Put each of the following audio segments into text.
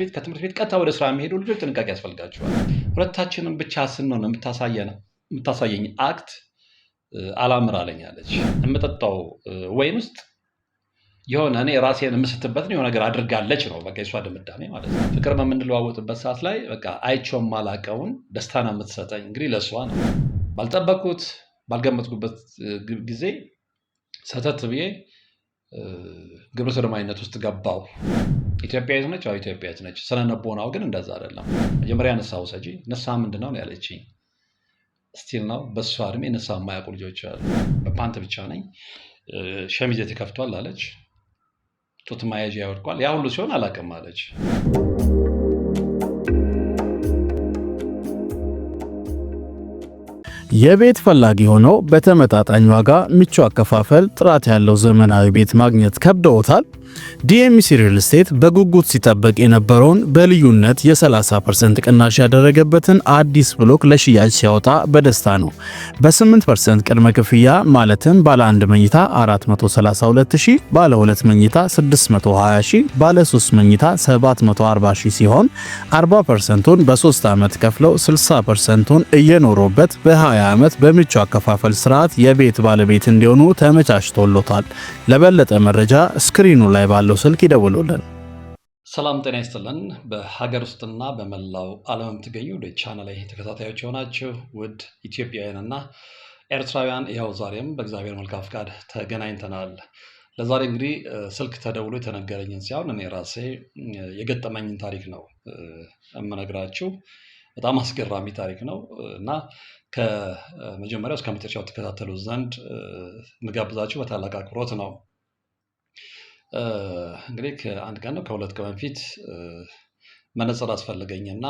ቤት ከትምህርት ቤት ቀጥታ ወደ ስራ የሚሄዱ ልጆች ጥንቃቄ ያስፈልጋቸዋል። ሁለታችንም ብቻ ስንሆን የምታሳየኝ አክት አላምራለኝ አለች። የምጠጣው ወይን ውስጥ የሆነ እኔ ራሴን የምስትበት ነው የሆነ ነገር አድርጋለች ነው በቃ የሷ ድምዳሜ ማለት ነው። ፍቅር በምንለዋወጥበት ሰዓት ላይ በቃ አይቼው ማላቀውን ደስታ ነው የምትሰጠኝ። እንግዲህ ለሷ ነው ባልጠበቅኩት ባልገመትኩበት ጊዜ ሰተት ብዬ ግብረ ሰዶማዊነት ውስጥ ገባው። ኢትዮጵያዊት ነች? አዎ ኢትዮጵያዊት ነች። ስለነበውናው ግን እንደዛ አይደለም። መጀመሪያ ንስሐ ውሰጂ። ንስሐ ምንድነው ያለችኝ? ስቲል ነው በሷ እድሜ ንስሐ የማያውቁ ልጆች አሉ። በፓንት ብቻ ነኝ፣ ሸሚዜ ተከፍቷል አለች፣ ጡት ማያዣ ያወድቋል። ያ ሁሉ ሲሆን አላውቅም አለች። የቤት ፈላጊ ሆነው በተመጣጣኝ ዋጋ ምቹ አከፋፈል ጥራት ያለው ዘመናዊ ቤት ማግኘት ከብደውታል? ዲኤምሲ ሪል ስቴት በጉጉት ሲጠበቅ የነበረውን በልዩነት የ30% ቅናሽ ያደረገበትን አዲስ ብሎክ ለሽያጭ ሲያወጣ በደስታ ነው። በ8% ቅድመ ክፍያ ማለትም ባለ 1 መኝታ 432,000፣ ባለ 2 መኝታ 620,000፣ ባለ 3 መኝታ 740,000 ሲሆን 40%ን በ3 ዓመት ከፍለው 60%ን እየኖሩበት በ20 ዓመት በምቹ አከፋፈል ስርዓት የቤት ባለቤት እንዲሆኑ ተመቻችቶሎታል። ለበለጠ መረጃ ስክሪኑ ላይ ባለው ስልክ ይደውሉልን። ሰላም ጤና ይስጥልን። በሀገር ውስጥና በመላው ዓለም የምትገኙ ወደ ቻናል ላይ ተከታታዮች የሆናችሁ ውድ ኢትዮጵያውያንና ኤርትራውያን ይኸው ዛሬም በእግዚአብሔር መልካም ፈቃድ ተገናኝተናል። ለዛሬ እንግዲህ ስልክ ተደውሎ የተነገረኝን ሲሆን እኔ ራሴ የገጠመኝን ታሪክ ነው የምነግራችሁ። በጣም አስገራሚ ታሪክ ነው እና ከመጀመሪያው እስከ መጨረሻው ተከታተሉ ዘንድ ምጋብዛችሁ በታላቅ አክብሮት ነው። እንግዲህ ከአንድ ቀን ነው ከሁለት ቀን በፊት መነጽር አስፈልገኝና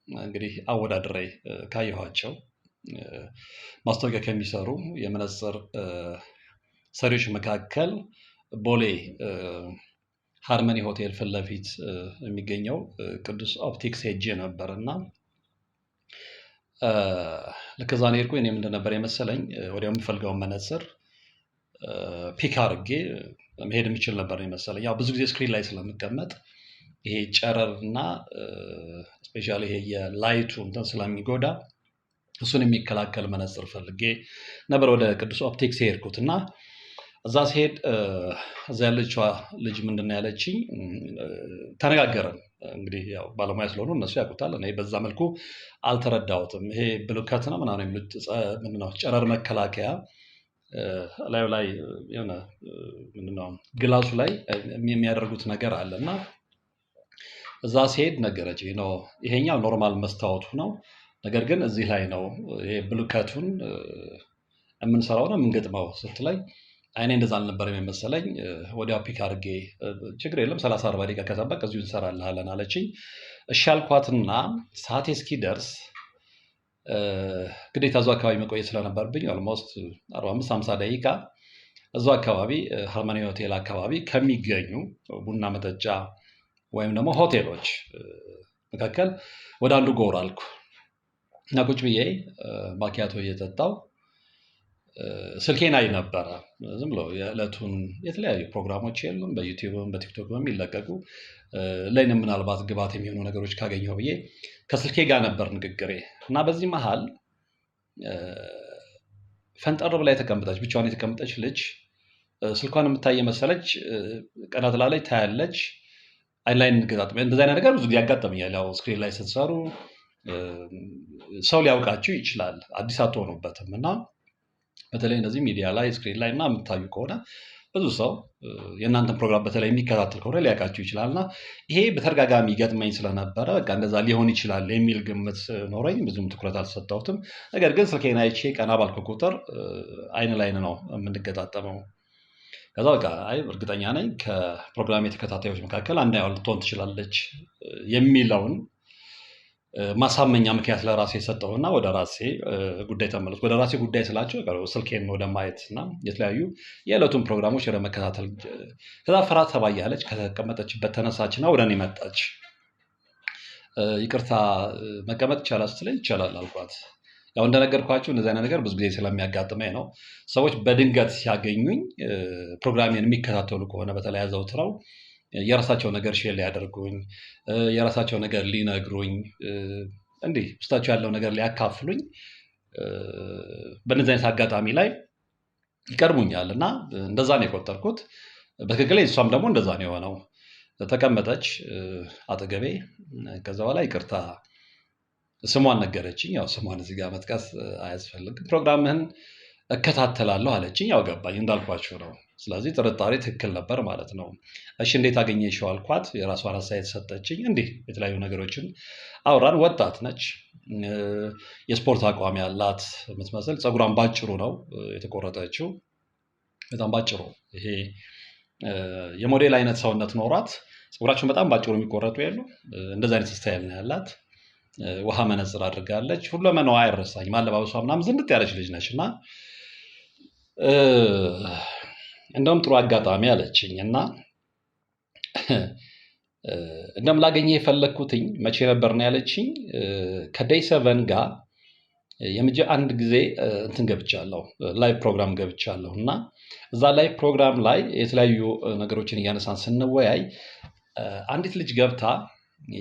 እንግዲህ አወዳድሬ ካየኋቸው ማስታወቂያ ከሚሰሩ የመነጽር ሰሪዎች መካከል ቦሌ ሃርመኒ ሆቴል ፊት ለፊት የሚገኘው ቅዱስ ኦፕቲክስ ሄጄ ነበርና ልክ እዛ ነው የሄድኩኝ። እኔ ምንድን ነበር የመሰለኝ ወዲያው የምፈልገውን መነጽር ፒክ አድርጌ መሄድ የሚችል ነበር የመሰለኝ። ያው ብዙ ጊዜ ስክሪን ላይ ስለምቀመጥ ይሄ ጨረርና ስፔሻሊ ይሄ የላይቱ እንትን ስለሚጎዳ እሱን የሚከላከል መነጽር ፈልጌ ነበር ወደ ቅዱስ ኦፕቲክስ የሄድኩት እና እዛ ሲሄድ እዛ ያለችዋ ልጅ ምንድን ነው ያለችኝ፣ ተነጋገርን። እንግዲህ ያው ባለሙያ ስለሆኑ እነሱ ያውቁታል። እኔ በዛ መልኩ አልተረዳሁትም። ይሄ ብሉከት ነው ምናምን የሚሉት ምንድነው ጨረር መከላከያ ላዩ ላይ የሆነ ምንድነው ግላሱ ላይ የሚያደርጉት ነገር አለ እና እዛ ሲሄድ ነገረችኝ ነው ይሄኛው ኖርማል መስታወቱ ነው፣ ነገር ግን እዚህ ላይ ነው ይሄ ብሉከቱን የምንሰራው ነው የምንገጥመው ስትለኝ አይኔ እንደዛ አልነበረም የመሰለኝ። ወዲያው ፒክ አድርጌ ችግር የለም 30-40 ደቂቃ ከጠበቅ እዚሁ እንሰራልሃለን አለችኝ። እሺ አልኳትና ሰዓቴ እስኪደርስ ግዴታ እዛው አካባቢ መቆየት ስለነበርብኝ ኦልሞስት 45-50 ደቂቃ እዛው አካባቢ ሃርመኒ ሆቴል አካባቢ ከሚገኙ ቡና መጠጫ ወይም ደግሞ ሆቴሎች መካከል ወደ አንዱ ጎራ አልኩ እና ቁጭ ብዬ ማኪያቶ እየጠጣው ስልኬን አይ ነበረ። ዝም ብሎ የዕለቱን የተለያዩ ፕሮግራሞች የሉም በዩቲዩብም በቲክቶክም የሚለቀቁ ለእኔ ምናልባት ግባት የሚሆኑ ነገሮች ካገኘሁ ብዬ ከስልኬ ጋር ነበር ንግግሬ እና በዚህ መሃል ፈንጠር ብላ የተቀመጠች ብቻዋን የተቀመጠች ልጅ ስልኳን የምታይ መሰለች። ቀና ትላለች፣ ታያለች፣ አይን ላይ እንገጣጥም። እንደዚህ አይነት ነገር ብዙ ጊዜ ያጋጥመኛል። ያው ስክሪን ላይ ስትሰሩ ሰው ሊያውቃችሁ ይችላል፣ አዲስ አትሆኑበትም እና በተለይ እንደዚህ ሚዲያ ላይ ስክሪን ላይ እና የምታዩ ከሆነ ብዙ ሰው የእናንተን ፕሮግራም በተለይ የሚከታተል ከሆነ ሊያውቃችሁ ይችላል እና ይሄ በተደጋጋሚ ገጥመኝ ስለነበረ በቃ እንደዛ ሊሆን ይችላል የሚል ግምት ኖረኝ። ብዙም ትኩረት አልሰጠሁትም። ነገር ግን ስልኬን አይቼ ቀና ባልኩ ቁጥር አይን ላይን ነው የምንገጣጠመው። ከዛ በቃ አይ እርግጠኛ ነኝ ከፕሮግራም የተከታታዮች መካከል አንዷ ልትሆን ትችላለች የሚለውን ማሳመኛ ምክንያት ለራሴ ሰጠሁና ወደ ራሴ ጉዳይ ተመለስኩ። ወደ ራሴ ጉዳይ ስላቸው ስልኬን ወደ ማየት እና የተለያዩ የዕለቱን ፕሮግራሞች ወደ መከታተል። ከዛ ፈራ ተባ እያለች ከተቀመጠችበት ተነሳችና ወደ እኔ መጣች። ይቅርታ መቀመጥ ይቻላል ስትለኝ ይቻላል አልኳት። ያው እንደነገርኳችሁ እንደዚህ አይነት ነገር ብዙ ጊዜ ስለሚያጋጥመኝ ነው። ሰዎች በድንገት ሲያገኙኝ ፕሮግራሜን የሚከታተሉ ከሆነ በተለይ አዘውትረው የራሳቸው ነገር ሼር ሊያደርጉኝ፣ የራሳቸው ነገር ሊነግሩኝ፣ እንዲህ ውስጣቸው ያለው ነገር ሊያካፍሉኝ በእነዚህ አይነት አጋጣሚ ላይ ይቀርቡኛል እና እንደዛ ነው የቆጠርኩት። በትክክል እሷም ደግሞ እንደዛ ነው የሆነው። ተቀመጠች አጠገቤ። ከዛ በኋላ ይቅርታ ስሟን ነገረችኝ። ያው ስሟን እዚህ ጋር መጥቀስ አያስፈልግም። ፕሮግራምህን እከታተላለሁ አለችኝ። ያው ገባኝ፣ እንዳልኳችሁ ነው። ስለዚህ ጥርጣሬ ትክክል ነበር ማለት ነው። እሺ እንዴት አገኘሽው አልኳት። የራሷን አስተያየት ሰጠችኝ። እንዲህ የተለያዩ ነገሮችን አውራን። ወጣት ነች፣ የስፖርት አቋም ያላት የምትመስል፣ ፀጉሯን ባጭሩ ነው የተቆረጠችው፣ በጣም ባጭሩ። ይሄ የሞዴል አይነት ሰውነት ኖሯት ፀጉራቸውን በጣም ባጭሩ የሚቆረጡ የሉ፣ እንደዚህ አይነት ስታይል ነው ያላት። ውሃ መነጽር አድርጋለች። ሁለመናዋ አይረሳኝም። አለባበሷ ምናምን ዝንጥ ያለች ልጅ ነች እና እንደውም ጥሩ አጋጣሚ አለችኝ እና እንደውም ላገኘህ የፈለግኩትኝ መቼ ነበር ነው ያለችኝ። ከዴይ 7 ጋር አንድ ጊዜ እንትን ገብቻለሁ፣ ላይቭ ፕሮግራም ገብቻለሁ እና እዛ ላይቭ ፕሮግራም ላይ የተለያዩ ነገሮችን እያነሳን ስንወያይ አንዲት ልጅ ገብታ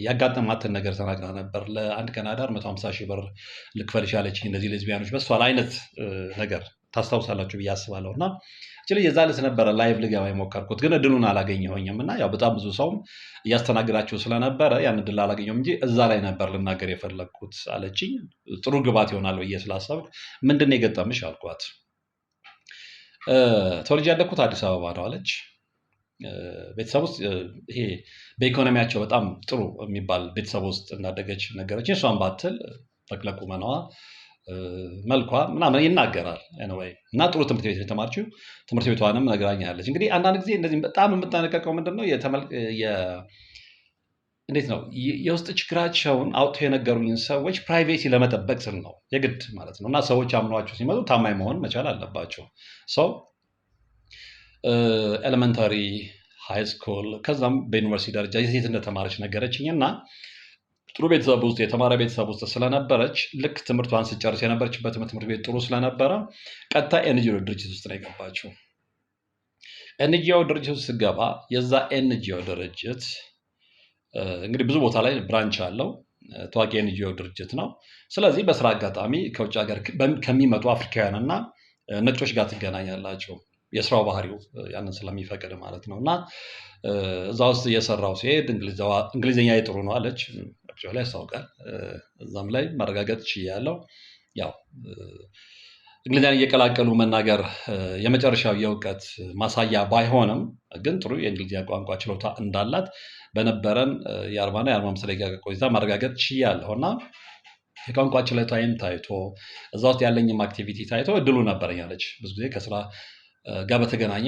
ያጋጠማትን ነገር ተናግራ ነበር። ለአንድ ቀን አዳር 150,000 ብር ልክፈልሽ ያለችኝ እንደዚህ ሌዝቢያኖች በሷል አይነት ነገር ታስታውሳላችሁ ብዬ አስባለሁ። እና እችል የዛ ዕለት ነበረ ላይቭ ልገባ የሞከርኩት፣ ግን እድሉን አላገኘሁኝም እና ያው በጣም ብዙ ሰውም እያስተናግዳችሁ ስለነበረ ያን እድል አላገኘሁም እንጂ እዛ ላይ ነበር ልናገር የፈለግኩት አለችኝ። ጥሩ ግባት ይሆናል ብዬ ስላሰብኩ ምንድን ነው የገጠምሽ አልኳት። ተወልጄ ያደግኩት አዲስ አበባ ነው አለች። ቤተሰብ ውስጥ ይሄ በኢኮኖሚያቸው በጣም ጥሩ የሚባል ቤተሰብ ውስጥ እንዳደገች ነገረች። እሷን ባትል ተክለ ቁመናዋ መልኳ ምናምን ይናገራል። ኤኒዌይ እና ጥሩ ትምህርት ቤት የተማረችው ትምህርት ቤቷንም ነግራኛለች። እንግዲህ አንዳንድ ጊዜ እንደዚህ በጣም የምጠነቀቀው ምንድነው እንዴት ነው የውስጥ ችግራቸውን አውጥቶ የነገሩኝን ሰዎች ፕራይቬሲ ለመጠበቅ ስል ነው የግድ ማለት ነው። እና ሰዎች አምኗቸው ሲመጡ ታማኝ መሆን መቻል አለባቸው። ሰው ኤሌመንታሪ፣ ሃይ ስኩል ከዛም በዩኒቨርሲቲ ደረጃ የት እንደተማረች ነገረችኝ እና ጥሩ ቤተሰብ ውስጥ የተማረ ቤተሰብ ውስጥ ስለነበረች ልክ ትምህርቷን ስጨርስ የነበረችበት ትምህርት ቤት ጥሩ ስለነበረ ቀጥታ ኤንጂኦ ድርጅት ውስጥ ነው የገባችው። ኤንጂኦ ድርጅት ውስጥ ስገባ የዛ ኤንጂኦ ድርጅት እንግዲህ ብዙ ቦታ ላይ ብራንች አለው፣ ታዋቂ ኤንጂኦ ድርጅት ነው። ስለዚህ በስራ አጋጣሚ ከውጭ ሀገር ከሚመጡ አፍሪካውያን እና ነጮች ጋር ትገናኛላቸው፣ የስራው ባህሪው ያንን ስለሚፈቅድ ማለት ነው። እና እዛ ውስጥ እየሰራው ሲሄድ እንግሊዝኛ ጥሩ ነው አለች። ላይ ያስታውቃል። እዛም ላይ ማረጋገጥ ችያለሁ። ያው እንግሊዝኛ እየቀላቀሉ መናገር የመጨረሻው የእውቀት ማሳያ ባይሆንም ግን ጥሩ የእንግሊዝኛ ቋንቋ ችሎታ እንዳላት በነበረን የ40 እና የ45 ደቂቃ ቆይታ ማረጋገጥ ችያለሁ እና የቋንቋ ችሎታዬም ታይቶ እዛ ውስጥ ያለኝም አክቲቪቲ ታይቶ እድሉ ነበረኝ አለች። ብዙ ጊዜ ከስራ ጋር በተገናኘ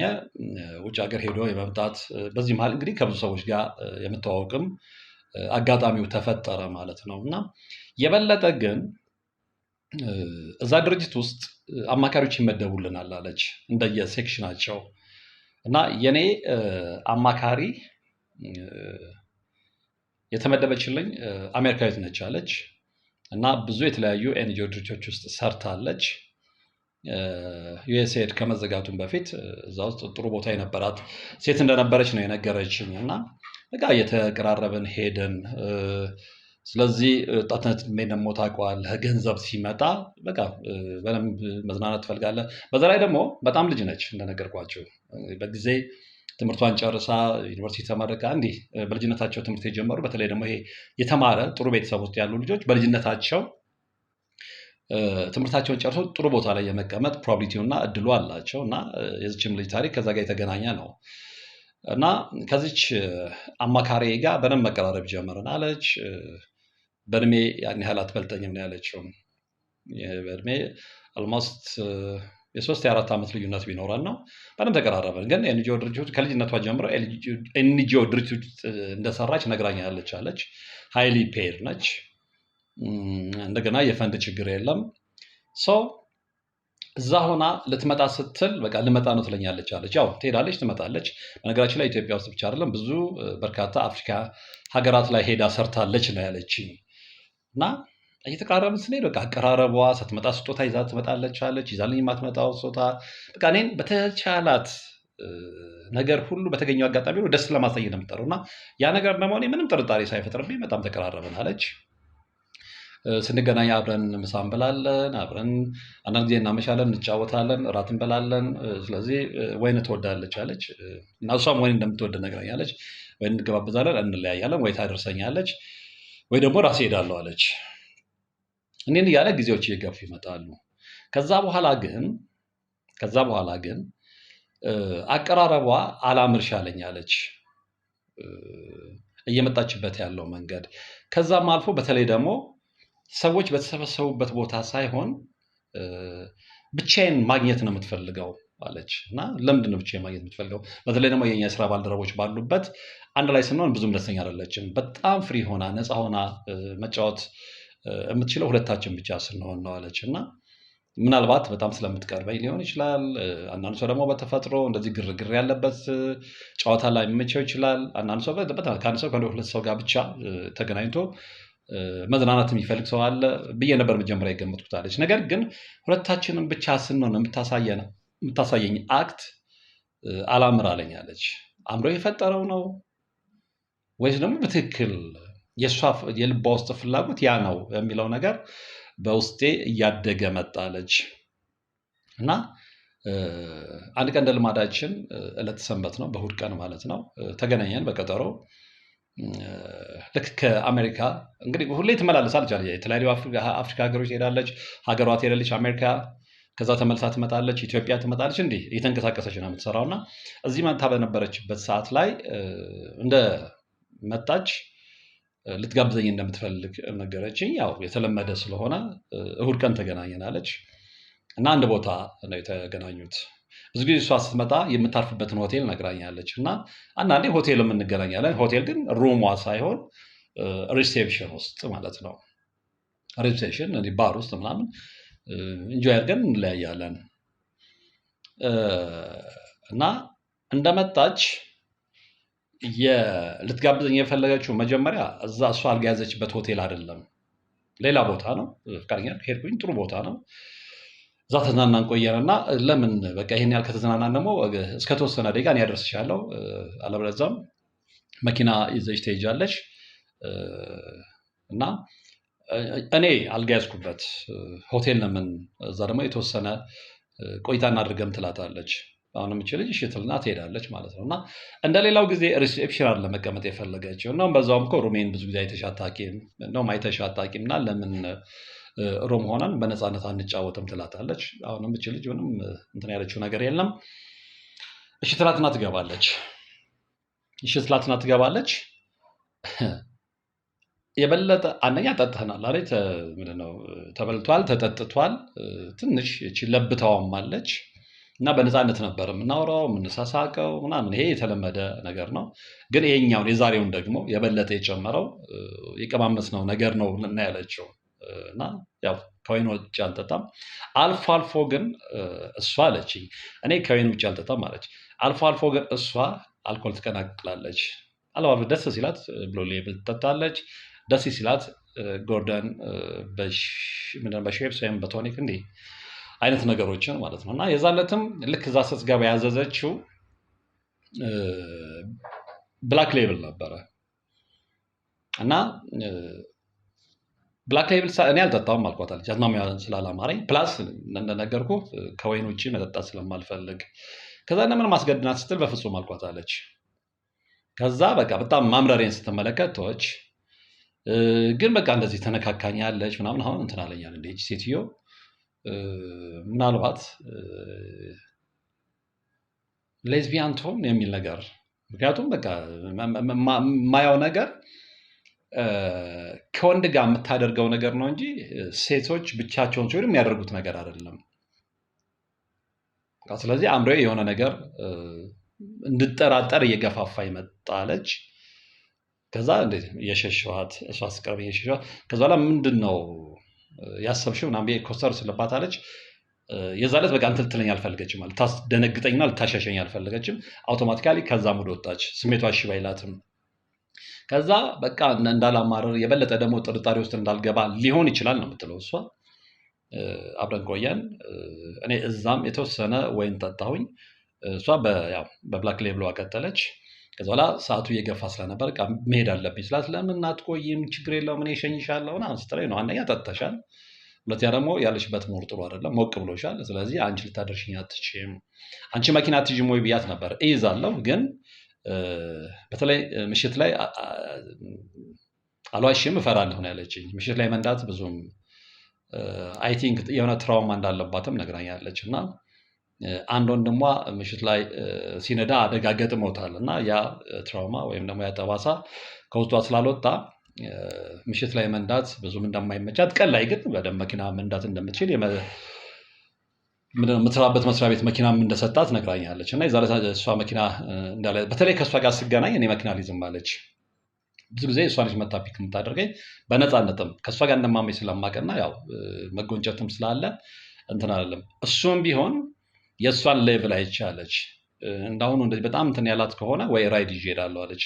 ውጭ ሀገር ሄዶ የመምጣት በዚህ መሀል እንግዲህ ከብዙ ሰዎች ጋር የምተዋወቅም አጋጣሚው ተፈጠረ ማለት ነው። እና የበለጠ ግን እዛ ድርጅት ውስጥ አማካሪዎች ይመደቡልናል አለች እንደየሴክሽናቸው። እና የኔ አማካሪ የተመደበችልኝ አሜሪካዊት ነች አለች። እና ብዙ የተለያዩ ኤንጂኦ ድርጅቶች ውስጥ ሰርታለች። ዩኤስኤድ ከመዘጋቱም በፊት እዛ ውስጥ ጥሩ ቦታ የነበራት ሴት እንደነበረች ነው የነገረችኝ። እና በቃ እየተቀራረብን ሄድን። ስለዚህ ወጣትነት ደግሞ ታውቀዋለህ፣ ገንዘብ ሲመጣ በቃ በደንብ መዝናናት ትፈልጋለህ። በዛ ላይ ደግሞ በጣም ልጅ ነች እንደነገርኳቸው። በጊዜ ትምህርቷን ጨርሳ ዩኒቨርሲቲ ተመረቃ እንዲህ በልጅነታቸው ትምህርት የጀመሩ በተለይ ደግሞ ይሄ የተማረ ጥሩ ቤተሰብ ውስጥ ያሉ ልጆች በልጅነታቸው ትምህርታቸውን ጨርሰው ጥሩ ቦታ ላይ የመቀመጥ ፕሮባቢሊቲው እና እድሉ አላቸው። እና የዚችም ልጅ ታሪክ ከዛ ጋር የተገናኘ ነው። እና ከዚች አማካሪ ጋር በደንብ መቀራረብ ጀመርን አለች። በእድሜ ያን ያህል አትበልጠኝም ነው ያለችው። በእድሜ ኦልሞስት የ3-4 ዓመት ልዩነት ቢኖረን ነው። በደንብ ተቀራረብን። ግን ኤንጂኦ ድርጅት ከልጅነቷ ጀምሮ ኤንጂኦ ድርጅት እንደሰራች ነግራኛለች አለች። ሃይሊ ፔድ ነች። እንደገና የፈንድ ችግር የለም። ሰው እዛ ሆና ልትመጣ ስትል በቃ ልመጣ ነው ትለኛለች አለች። ያው ትሄዳለች፣ ትመጣለች። በነገራችን ላይ ኢትዮጵያ ውስጥ ብቻ አይደለም ብዙ በርካታ አፍሪካ ሀገራት ላይ ሄዳ ሰርታለች ነው ያለችኝ። እና እየተቃረብን ስንሄድ በቃ አቀራረቧ ስትመጣ ስጦታ ይዛ ትመጣለች አለች። ይዛልኝ የማትመጣው ስጦታ በቃ እኔን በተቻላት ነገር ሁሉ በተገኘው አጋጣሚ ሁሉ ደስ ለማሳየት ነው የምትጠራው እና ያ ነገር ደግሞ እኔ ምንም ጥርጣሬ ሳይፈጥርብኝ በጣም ተቀራረብን አለች። ስንገናኝ አብረን ምሳ እንበላለን፣ አብረን አንዳንድ ጊዜ እናመሻለን፣ እንጫወታለን፣ እራት እንበላለን። ስለዚህ ወይን ትወዳለች አለች እና እሷም ወይን እንደምትወድ ነግራኛለች። ወይን እንገባበዛለን፣ እንለያያለን፣ ወይ ታደርሰኛለች ወይ ደግሞ ራሴ ሄዳለሁ አለች። እኔን እያለ ጊዜዎች እየገፉ ይመጣሉ። ከዛ በኋላ ግን አቀራረቧ አላምርሽ አለኝ አለች፣ እየመጣችበት ያለው መንገድ። ከዛም አልፎ በተለይ ደግሞ ሰዎች በተሰበሰቡበት ቦታ ሳይሆን ብቻዬን ማግኘት ነው የምትፈልገው አለች እና ለምንድን ነው ብቻዬን ማግኘት የምትፈልገው? በተለይ ደግሞ የኛ የስራ ባልደረቦች ባሉበት አንድ ላይ ስንሆን ብዙም ደስተኛ አይደለችም። በጣም ፍሪ ሆና ነፃ ሆና መጫወት የምትችለው ሁለታችን ብቻ ስንሆን ነው አለች እና ምናልባት በጣም ስለምትቀርበኝ ሊሆን ይችላል። አንዳንድ ሰው ደግሞ በተፈጥሮ እንደዚህ ግርግር ያለበት ጨዋታ ላይ የሚመቸው ይችላል። አንዳንድ ሰው ከአንድ ሰው ከሁለት ሰው ጋር ብቻ ተገናኝቶ መዝናናት የሚፈልግ ሰው አለ ብዬ ነበር መጀመሪያ የገመትኩት አለች። ነገር ግን ሁለታችንም ብቻ ስንሆን የምታሳየኝ አክት አላምር አለኝ አለች። አእምሮ የፈጠረው ነው ወይስ ደግሞ በትክክል የእሷ የልቧ ውስጥ ፍላጎት ያ ነው የሚለው ነገር በውስጤ እያደገ መጣለች እና አንድ ቀን እንደ ልማዳችን ዕለተ ሰንበት ነው፣ በእሑድ ቀን ማለት ነው። ተገናኘን በቀጠሮ። ልክ ከአሜሪካ እንግዲህ ሁሌ ትመላለሳለች፣ የተለያዩ አፍሪካ ሀገሮች ትሄዳለች፣ ሀገሯ ትሄዳለች አሜሪካ፣ ከዛ ተመልሳ ትመጣለች፣ ኢትዮጵያ ትመጣለች። እንዲህ እየተንቀሳቀሰች ነው የምትሰራው እና እዚህ መታ በነበረችበት ሰዓት ላይ እንደ መጣች ልትጋብዘኝ እንደምትፈልግ ነገረችኝ። ያው የተለመደ ስለሆነ እሑድ ቀን ተገናኘናለች እና አንድ ቦታ ነው የተገናኙት። ብዙ ጊዜ እሷ ስትመጣ የምታርፍበትን ሆቴል ነግራኛለች እና አንዳንዴ ሆቴል እንገናኛለን። ሆቴል ግን ሩሟ ሳይሆን ሪሴፕሽን ውስጥ ማለት ነው። ሪሴፕሽን ባር ውስጥ ምናምን እንጆይ አድርገን እንለያያለን እና እንደመጣች ልትጋብዘኝ የፈለገችው መጀመሪያ እዛ እሷ አልጋ ያዘችበት ሆቴል አይደለም፣ ሌላ ቦታ ነው። ፍቃደኛ ሄድኩኝ። ጥሩ ቦታ ነው። እዛ ተዝናናን ቆየንና ለምን በቃ ይሄን ያህል ከተዝናናን ደግሞ እስከተወሰነ ደቂቃ እኔ አደርስሻለሁ፣ አለበለዚያም መኪና ይዘሽ ትሄጃለሽ እና እኔ አልጋ ያዝኩበት ሆቴል ለምን እዛ ደግሞ የተወሰነ ቆይታ እናድርገም ትላታለች። አሁን የምችልሽ እሺ ትልና ትሄዳለች ማለት ነው እና እንደሌላው ጊዜ ሪሴፕሽን አለ መቀመጥ የፈለገችው እና በዛውም እኮ ሩሜን ብዙ ጊዜ አይተሻታቂም እና ለምን ሮም ሆነን በነፃነት አንጫወትም ትላታለች። አሁን የምችልሽ ምንም እንትን ያለችው ነገር የለም። እሺ ትላትና ትገባለች። የበለጠ አንደኛ ጠጥተናል አለች። ምንድነው ተበልቷል፣ ተጠጥቷል። ትንሽ እቺ ለብታዋም አለች እና በነፃነት ነበር የምናወራው የምንሳሳቀው ምናምን። ይሄ የተለመደ ነገር ነው። ግን ይሄኛውን የዛሬውን ደግሞ የበለጠ የጨመረው የቀማመስነው ነገር ነው እና ያለችው እና ያው ከወይን ውጭ አልጠጣም። አልፎ አልፎ ግን እሷ አለች እኔ ከወይን ውጭ አልጠጣም አለች። አልፎ አልፎ ግን እሷ አልኮል ትቀናቅላለች። አልፎ ደስ ሲላት ብሎ ሌብል ትጠጣለች። ደስ ሲላት ጎርደን በሼፕስ ወይም በቶኒክ እንዲህ አይነት ነገሮችን ማለት ነው እና የዛለትም ልክ እዛ ስትገባ ያዘዘችው ብላክ ሌብል ነበረ እና ብላክ ሌብል እኔ አልጠጣውም አልኳታለች። አዝማሚያ ስላላማረኝ ፕላስ እንደነገርኩ ከወይን ውጭ መጠጣት ስለማልፈልግ ከዛ እንደምን ማስገድናት ስትል በፍጹም አልኳታለች። ከዛ በቃ በጣም ማምረሬን ስትመለከት ተወች። ግን በቃ እንደዚህ ተነካካኛለች ምናምን። አሁን እንትን አለኛል እንደ ሴትዮ ምናልባት ሌዝቢያን ትሆን የሚል ነገር። ምክንያቱም በቃ የማየው ነገር ከወንድ ጋር የምታደርገው ነገር ነው እንጂ ሴቶች ብቻቸውን ሲሆኑ የሚያደርጉት ነገር አይደለም። ስለዚህ አእምሮዬ የሆነ ነገር እንድጠራጠር እየገፋፋ ይመጣለች። ከዛ እንዴት የሸሸኋት እሷ አስቀርበኝ የሸሸኋት። ከዛ በኋላ ምንድን ነው ያሰብሽው ምናምን ኮስተር ስለባታለች። የዛለት በቃ እንትን ልትለኝ አልፈለገችም ማለት ታስደነግጠኝና ልታሸሸኝ አልፈለገችም። አውቶማቲካሊ ከዛ ሙድ ወጣች። ስሜቷ እሺ ባይላትም ከዛ በቃ እንዳላማረር የበለጠ ደግሞ ጥርጣሬ ውስጥ እንዳልገባ ሊሆን ይችላል ነው የምትለው እሷ። አብረን ቆየን። እኔ እዛም የተወሰነ ወይን ጠጣሁኝ። እሷ በብላክ ሌብሏ ቀጠለች። ከዛ በኋላ ሰዓቱ እየገፋ ስለነበር በቃ መሄድ አለብኝ ስላት ለምን አትቆይም? ችግር የለውም እኔ እሸኝሻለሁ ምናምን ስትለኝ ነው አንደኛ ጠጥተሻል፣ ሁለተኛ ደግሞ ያለሽበት ሙድ ጥሩ አይደለም፣ ሞቅ ብሎሻል። ስለዚህ አንቺ ልታደርሽኝ አትችይም፣ አንቺ መኪና አትይዥም ወይ ብያት ነበር። እይዛለሁ ግን በተለይ ምሽት ላይ አልዋሽም እፈራለሁ ነው ያለችኝ። ምሽት ላይ መንዳት ብዙም አይ ቲንክ የሆነ ትራውማ እንዳለባትም ነግራኛለች። እና አንድ ወንድሟ ምሽት ላይ ሲነዳ አደጋ ገጥሞታል እና ያ ትራውማ ወይም ደግሞ ያ ጠባሳ ከውስጧ ስላልወጣ ምሽት ላይ መንዳት ብዙም እንደማይመቻት፣ ቀን ላይ ግን በደንብ መኪና መንዳት እንደምትችል የምትሰራበት መስሪያ ቤት መኪናም እንደሰጣት ነግራኛለች። እና የዛሬ እሷ መኪና እንዳለ በተለይ ከእሷ ጋር ስገናኝ እኔ መኪና ሊዝም አለች። ብዙ ጊዜ እሷ ልጅ መታ ፒክ የምታደርገኝ በነፃነትም ከእሷ ጋር እንደማመኝ ስለማውቅና ያው መጎንጨትም ስላለ እንትን አይደለም። እሱም ቢሆን የእሷን ሌቭል አይቻለች። እንዳሁኑ እንደዚህ በጣም እንትን ያላት ከሆነ ወይ ራይድ ይዤ እሄዳለሁ አለች።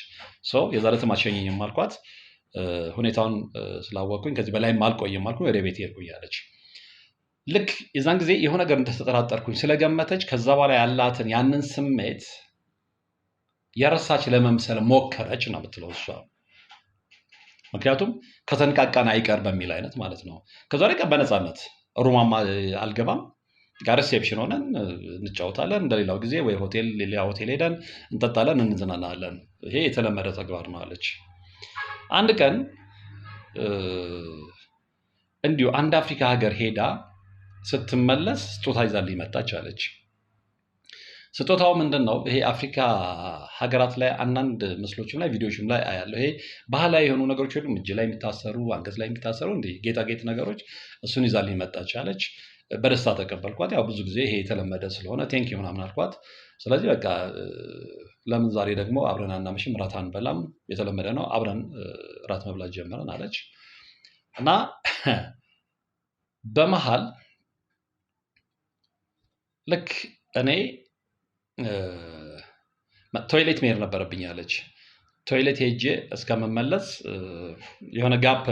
የዛሬትም አትሸኘኝም አልኳት። ሁኔታውን ስላወቅኩኝ ከዚህ በላይም አልቆይም አልኩኝ፣ ወደ ቤት ሄድኩኝ አለች። ልክ የዛን ጊዜ የሆነ ነገር እንደተጠራጠርኩኝ ስለገመተች ከዛ በኋላ ያላትን ያንን ስሜት የረሳች ለመምሰል ሞከረች ነው የምትለው እሷ። ምክንያቱም ከተንቃቃን አይቀር በሚል አይነት ማለት ነው። ከዛ ላይ በነፃነት ሩማማ አልገባም፣ ጋር ሪሴፕሽን ሆነን እንጫወታለን እንደሌላው ጊዜ፣ ወይ ሆቴል ሌላ ሆቴል ሄደን እንጠጣለን፣ እንዝናናለን። ይሄ የተለመደ ተግባር ነው አለች። አንድ ቀን እንዲሁ አንድ አፍሪካ ሀገር ሄዳ ስትመለስ ስጦታ ይዛልኝ መጣች አለች። ስጦታው ምንድን ነው? ይሄ አፍሪካ ሀገራት ላይ አንዳንድ ምስሎችም ላይ ቪዲዮችም ላይ አያለሁ። ይሄ ባህላዊ የሆኑ ነገሮች ሁሉም እጅ ላይ የሚታሰሩ አንገት ላይ የሚታሰሩ እንደ ጌጣጌጥ ነገሮች፣ እሱን ይዛልኝ መጣች አለች። በደስታ ተቀበልኳት። ያው ብዙ ጊዜ ይሄ የተለመደ ስለሆነ ቴንኪው ምናምን አልኳት። ስለዚህ በቃ ለምን ዛሬ ደግሞ አብረን አናመሽም፣ ራት አንበላም? የተለመደ ነው። አብረን ራት መብላት ጀመረን አለች። እና በመሀል ልክ እኔ ቶይሌት መሄድ ነበረብኝ አለች። ቶይሌት ሄጄ እስከምመለስ የሆነ ጋፕ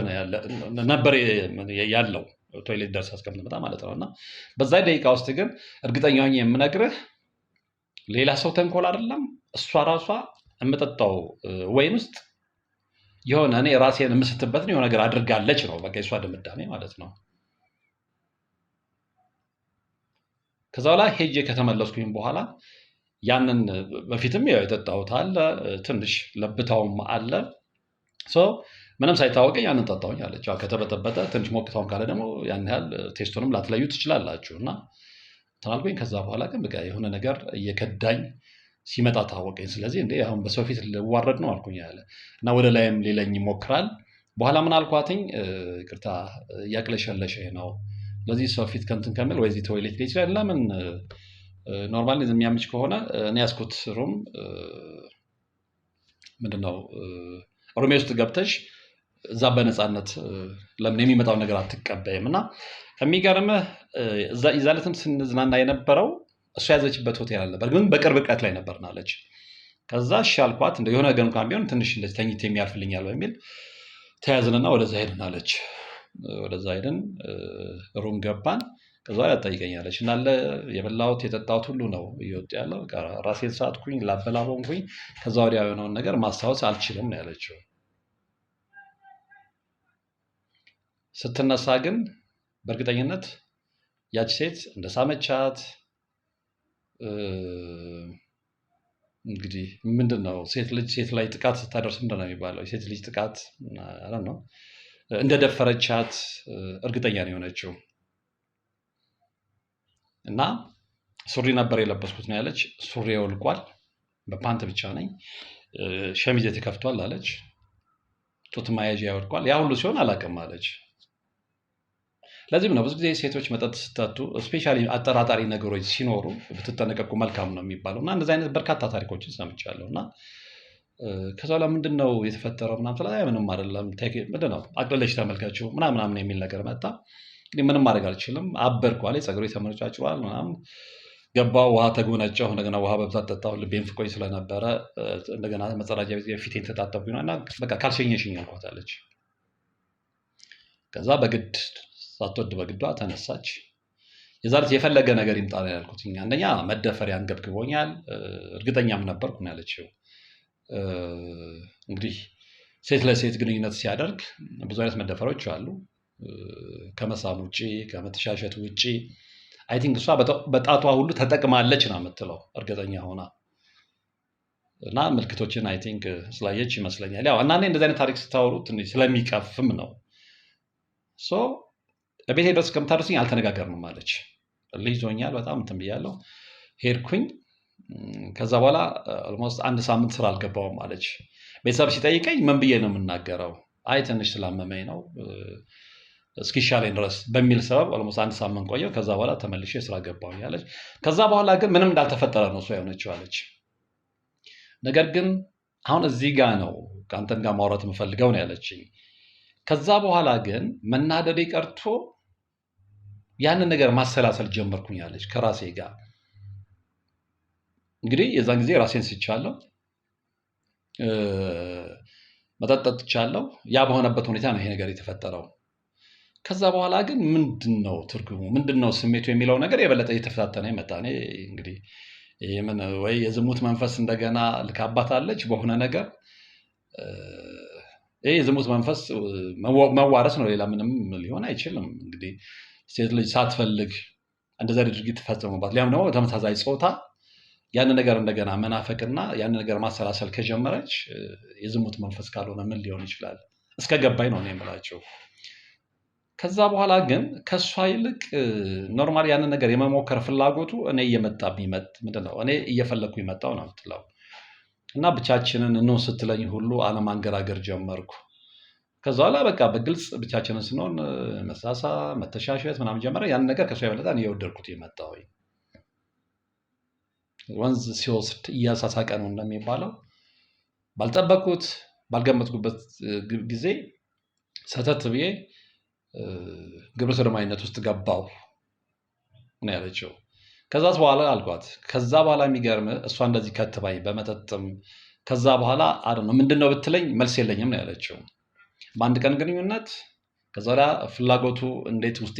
ነበር ያለው ቶይሌት ደርሳ እስከምትመጣ ማለት ነው። እና በዛ ደቂቃ ውስጥ ግን እርግጠኛ ሆኜ የምነግርህ ሌላ ሰው ተንኮል አይደለም፣ እሷ ራሷ የምጠጣው ወይን ውስጥ የሆነ እኔ ራሴን የምስትበት የሆነ ነገር አድርጋለች ነው በቃ የእሷ ድምዳሜ ማለት ነው። ከዛ በኋላ ሄጄ ከተመለስኩኝ በኋላ ያንን በፊትም ያው የጠጣሁት አለ፣ ትንሽ ለብታውም አለ። ምንም ሳይታወቀኝ ያንን ጠጣሁኝ አለች። ከተበጠበጠ ትንሽ ሞቅታውም ካለ ደግሞ ያን ያህል ቴስቱንም ላትለዩ ትችላላችሁ። እና ተናልኩኝ። ከዛ በኋላ ግን በቃ የሆነ ነገር እየከዳኝ ሲመጣ ታወቀኝ። ስለዚህ እንዴ አሁን በሰው ፊት ልዋረድ ነው አልኩኝ አለ እና ወደ ላይም ሊለኝ ይሞክራል። በኋላ ምን አልኳትኝ፣ ይቅርታ እያቅለሸለሸ ነው፣ ለዚህ ሰው ፊት ከንትን ከምል ወይ እዚህ ቶይሌት ላይ ይችላል። ለምን ኖርማሊ የሚያምች ከሆነ እኔ ያስኩት ሩም ምንድነው ሩሜ ውስጥ ገብተሽ እዛ በነፃነት ለምን የሚመጣው ነገር አትቀበይም? እና የሚገርምህ ይዛለትም ስንዝናና የነበረው እሱ ያዘችበት ሆቴል አልነበር፣ ግን በቅርብ ርቀት ላይ ነበርን አለች። ከዛ እሺ አልኳት፣ እንደ የሆነ ነገር እንኳን ቢሆን ትንሽ እንደዚህ ተኝቼ የሚያልፍልኛል በሚል ተያዝንና ወደዛ ሄድን አለች። ወደዛ ሄድን፣ ሩም ገባን። ከዛ ላይ ትጠይቀኛለች፣ እናለ የበላሁት የጠጣሁት ሁሉ ነው እየወጡ ያለው፣ ራሴን ሳትኩኝ፣ ላበላቦንኩኝ፣ ከዛ ወዲያ የሆነውን ነገር ማስታወስ አልችልም ነው ያለችው። ስትነሳ ግን በእርግጠኝነት ያቺ ሴት እንደሳመቻት እንግዲህ ምንድነው ሴት ላይ ጥቃት ስታደርስ ምንድነው የሚባለው? የሴት ልጅ ጥቃት ነው እንደደፈረቻት እርግጠኛ ነው የሆነችው። እና ሱሪ ነበር የለበስኩት ነው ያለች። ሱሪ ወልቋል፣ በፓንት ብቻ ነኝ፣ ሸሚዜ ተከፍቷል አለች። ጡት ማያዣ ያወልቋል። ያ ሁሉ ሲሆን አላውቅም አለች። ለዚህም ነው ብዙ ጊዜ ሴቶች መጠጥ ስትጠጡ ስፔሻሊ አጠራጣሪ ነገሮች ሲኖሩ ብትጠነቀቁ መልካም ነው የሚባለው። እና እንደዚህ አይነት በርካታ ታሪኮችን ሰምቻለሁ። እና ከዛ በኋላ ምንድን ነው የተፈጠረው ምናምን ስላ ምንም አይደለም ምንድን ነው አቅልለሽ ተመልካችሁ ምናምን የሚል ነገር መጣ። እንግዲህ ምንም ማድረግ አልችልም፣ አበድኩ አለ። ፀጉሬ ተመነጫጭሯል ምናምን። ገባሁ፣ ውሃ ተጎነጨሁ። እንደገና ውሃ በብዛት ጠጣሁ፣ ልቤን ፍቆኝ ስለነበረ እንደገና መጸዳጃ ቤት ፊቴን ተጣጠብኩኝ እና በቃ ካልሸኘሽኝ አልኳት አለች። ከዛ በግድ ሳትወድ በግዷ ተነሳች። የዛሬ የፈለገ ነገር ይምጣ ነው ያልኩት። አንደኛ መደፈሪያ አንገብግቦኛል፣ እርግጠኛም ነበርኩ ነው ያለችው። እንግዲህ ሴት ለሴት ግንኙነት ሲያደርግ ብዙ አይነት መደፈሮች አሉ፣ ከመሳም ውጪ ከመተሻሸት ውጪ። አይ ቲንክ እሷ በጣቷ ሁሉ ተጠቅማለች ነው የምትለው እርግጠኛ ሆና እና ምልክቶችን አይ ቲንክ ስላየች ይመስለኛል። ያው እናኔ እንደዚህ አይነት ታሪክ ስታወሩ ትንሽ ስለሚቀፍም ነው። ሶ ቤቴ ድረስ ከምታደርስኝ አልተነጋገርንም አለች። ልጅ ዞኛል፣ በጣም እንትን ብያለሁ። ሄድኩኝ። ከዛ በኋላ ኦልሞስት 1 ሳምንት ስራ አልገባውም አለች። ቤተሰብ ሲጠይቀኝ ምን ብዬ ነው የምናገረው? አይ ትንሽ ስላመመኝ ነው እስኪሻለኝ ድረስ በሚል ሰበብ ኦልሞስት 1 ሳምንት ቆየሁ። ከዛ በኋላ ተመልሼ ስራ ገባሁኝ አለች። ከዛ በኋላ ግን ምንም እንዳልተፈጠረ ነው እሷ የሆነችው አለች። ነገር ግን አሁን እዚህ ጋር ነው ከአንተን ጋር ማውራት የምፈልገው ነው ያለችኝ። ከዛ በኋላ ግን መናደዴ ቀርቶ ያንን ነገር ማሰላሰል ጀመርኩኝ አለች ከራሴ ጋር። እንግዲህ የዛን ጊዜ ራሴን ስቻለሁ፣ መጠጥ ጠጥቻለሁ። ያ በሆነበት ሁኔታ ነው ይሄ ነገር የተፈጠረው። ከዛ በኋላ ግን ምንድነው ትርጉሙ፣ ምንድነው ስሜቱ የሚለው ነገር የበለጠ እየተፈታተነ መጣ። እኔ እንግዲህ ምን ወይ የዝሙት መንፈስ እንደገና ልካባታለች በሆነ ነገር። ይሄ የዝሙት መንፈስ መዋረስ ነው፣ ሌላ ምንም ሊሆን አይችልም። እንግዲህ ሴት ልጅ ሳትፈልግ እንደዛ ድርጊት ተፈጽሞባት ሊያም ደግሞ ተመሳሳይ ጾታ ያንን ነገር እንደገና መናፈቅና ያንን ነገር ማሰላሰል ከጀመረች የዝሙት መንፈስ ካልሆነ ምን ሊሆን ይችላል? እስከ ገባኝ ነው እኔ የምላቸው። ከዛ በኋላ ግን ከሷ ይልቅ ኖርማል ያንን ነገር የመሞከር ፍላጎቱ እኔ እየመጣብኝ ምንድነው እኔ እየፈለግኩ የመጣው ነው የምትለው። እና ብቻችንን እንሆን ስትለኝ ሁሉ አለማንገራገር ጀመርኩ። ከዛ በኋላ በቃ በግልጽ ብቻችንን ስንሆን መሳሳ መተሻሸት ምናምን ጀመረ። ያንን ነገር ከሷ የበለጠ እኔ የወደድኩት የመጣው። ወንዝ ሲወስድ እያሳሳቀ ነው እንደሚባለው ባልጠበቅኩት ባልገመትኩበት ጊዜ ሰተት ብዬ ግብረ ሰዶማዊነት ውስጥ ገባው ነው ያለችው። ከዛስ በኋላ አልኳት። ከዛ በኋላ የሚገርም እሷ እንደዚህ ከትባኝ በመጠጥም ከዛ በኋላ ነው ምንድነው ብትለኝ መልስ የለኝም ነው ያለችው። በአንድ ቀን ግንኙነት ከዛ በኋላ ፍላጎቱ እንዴት ውስጤ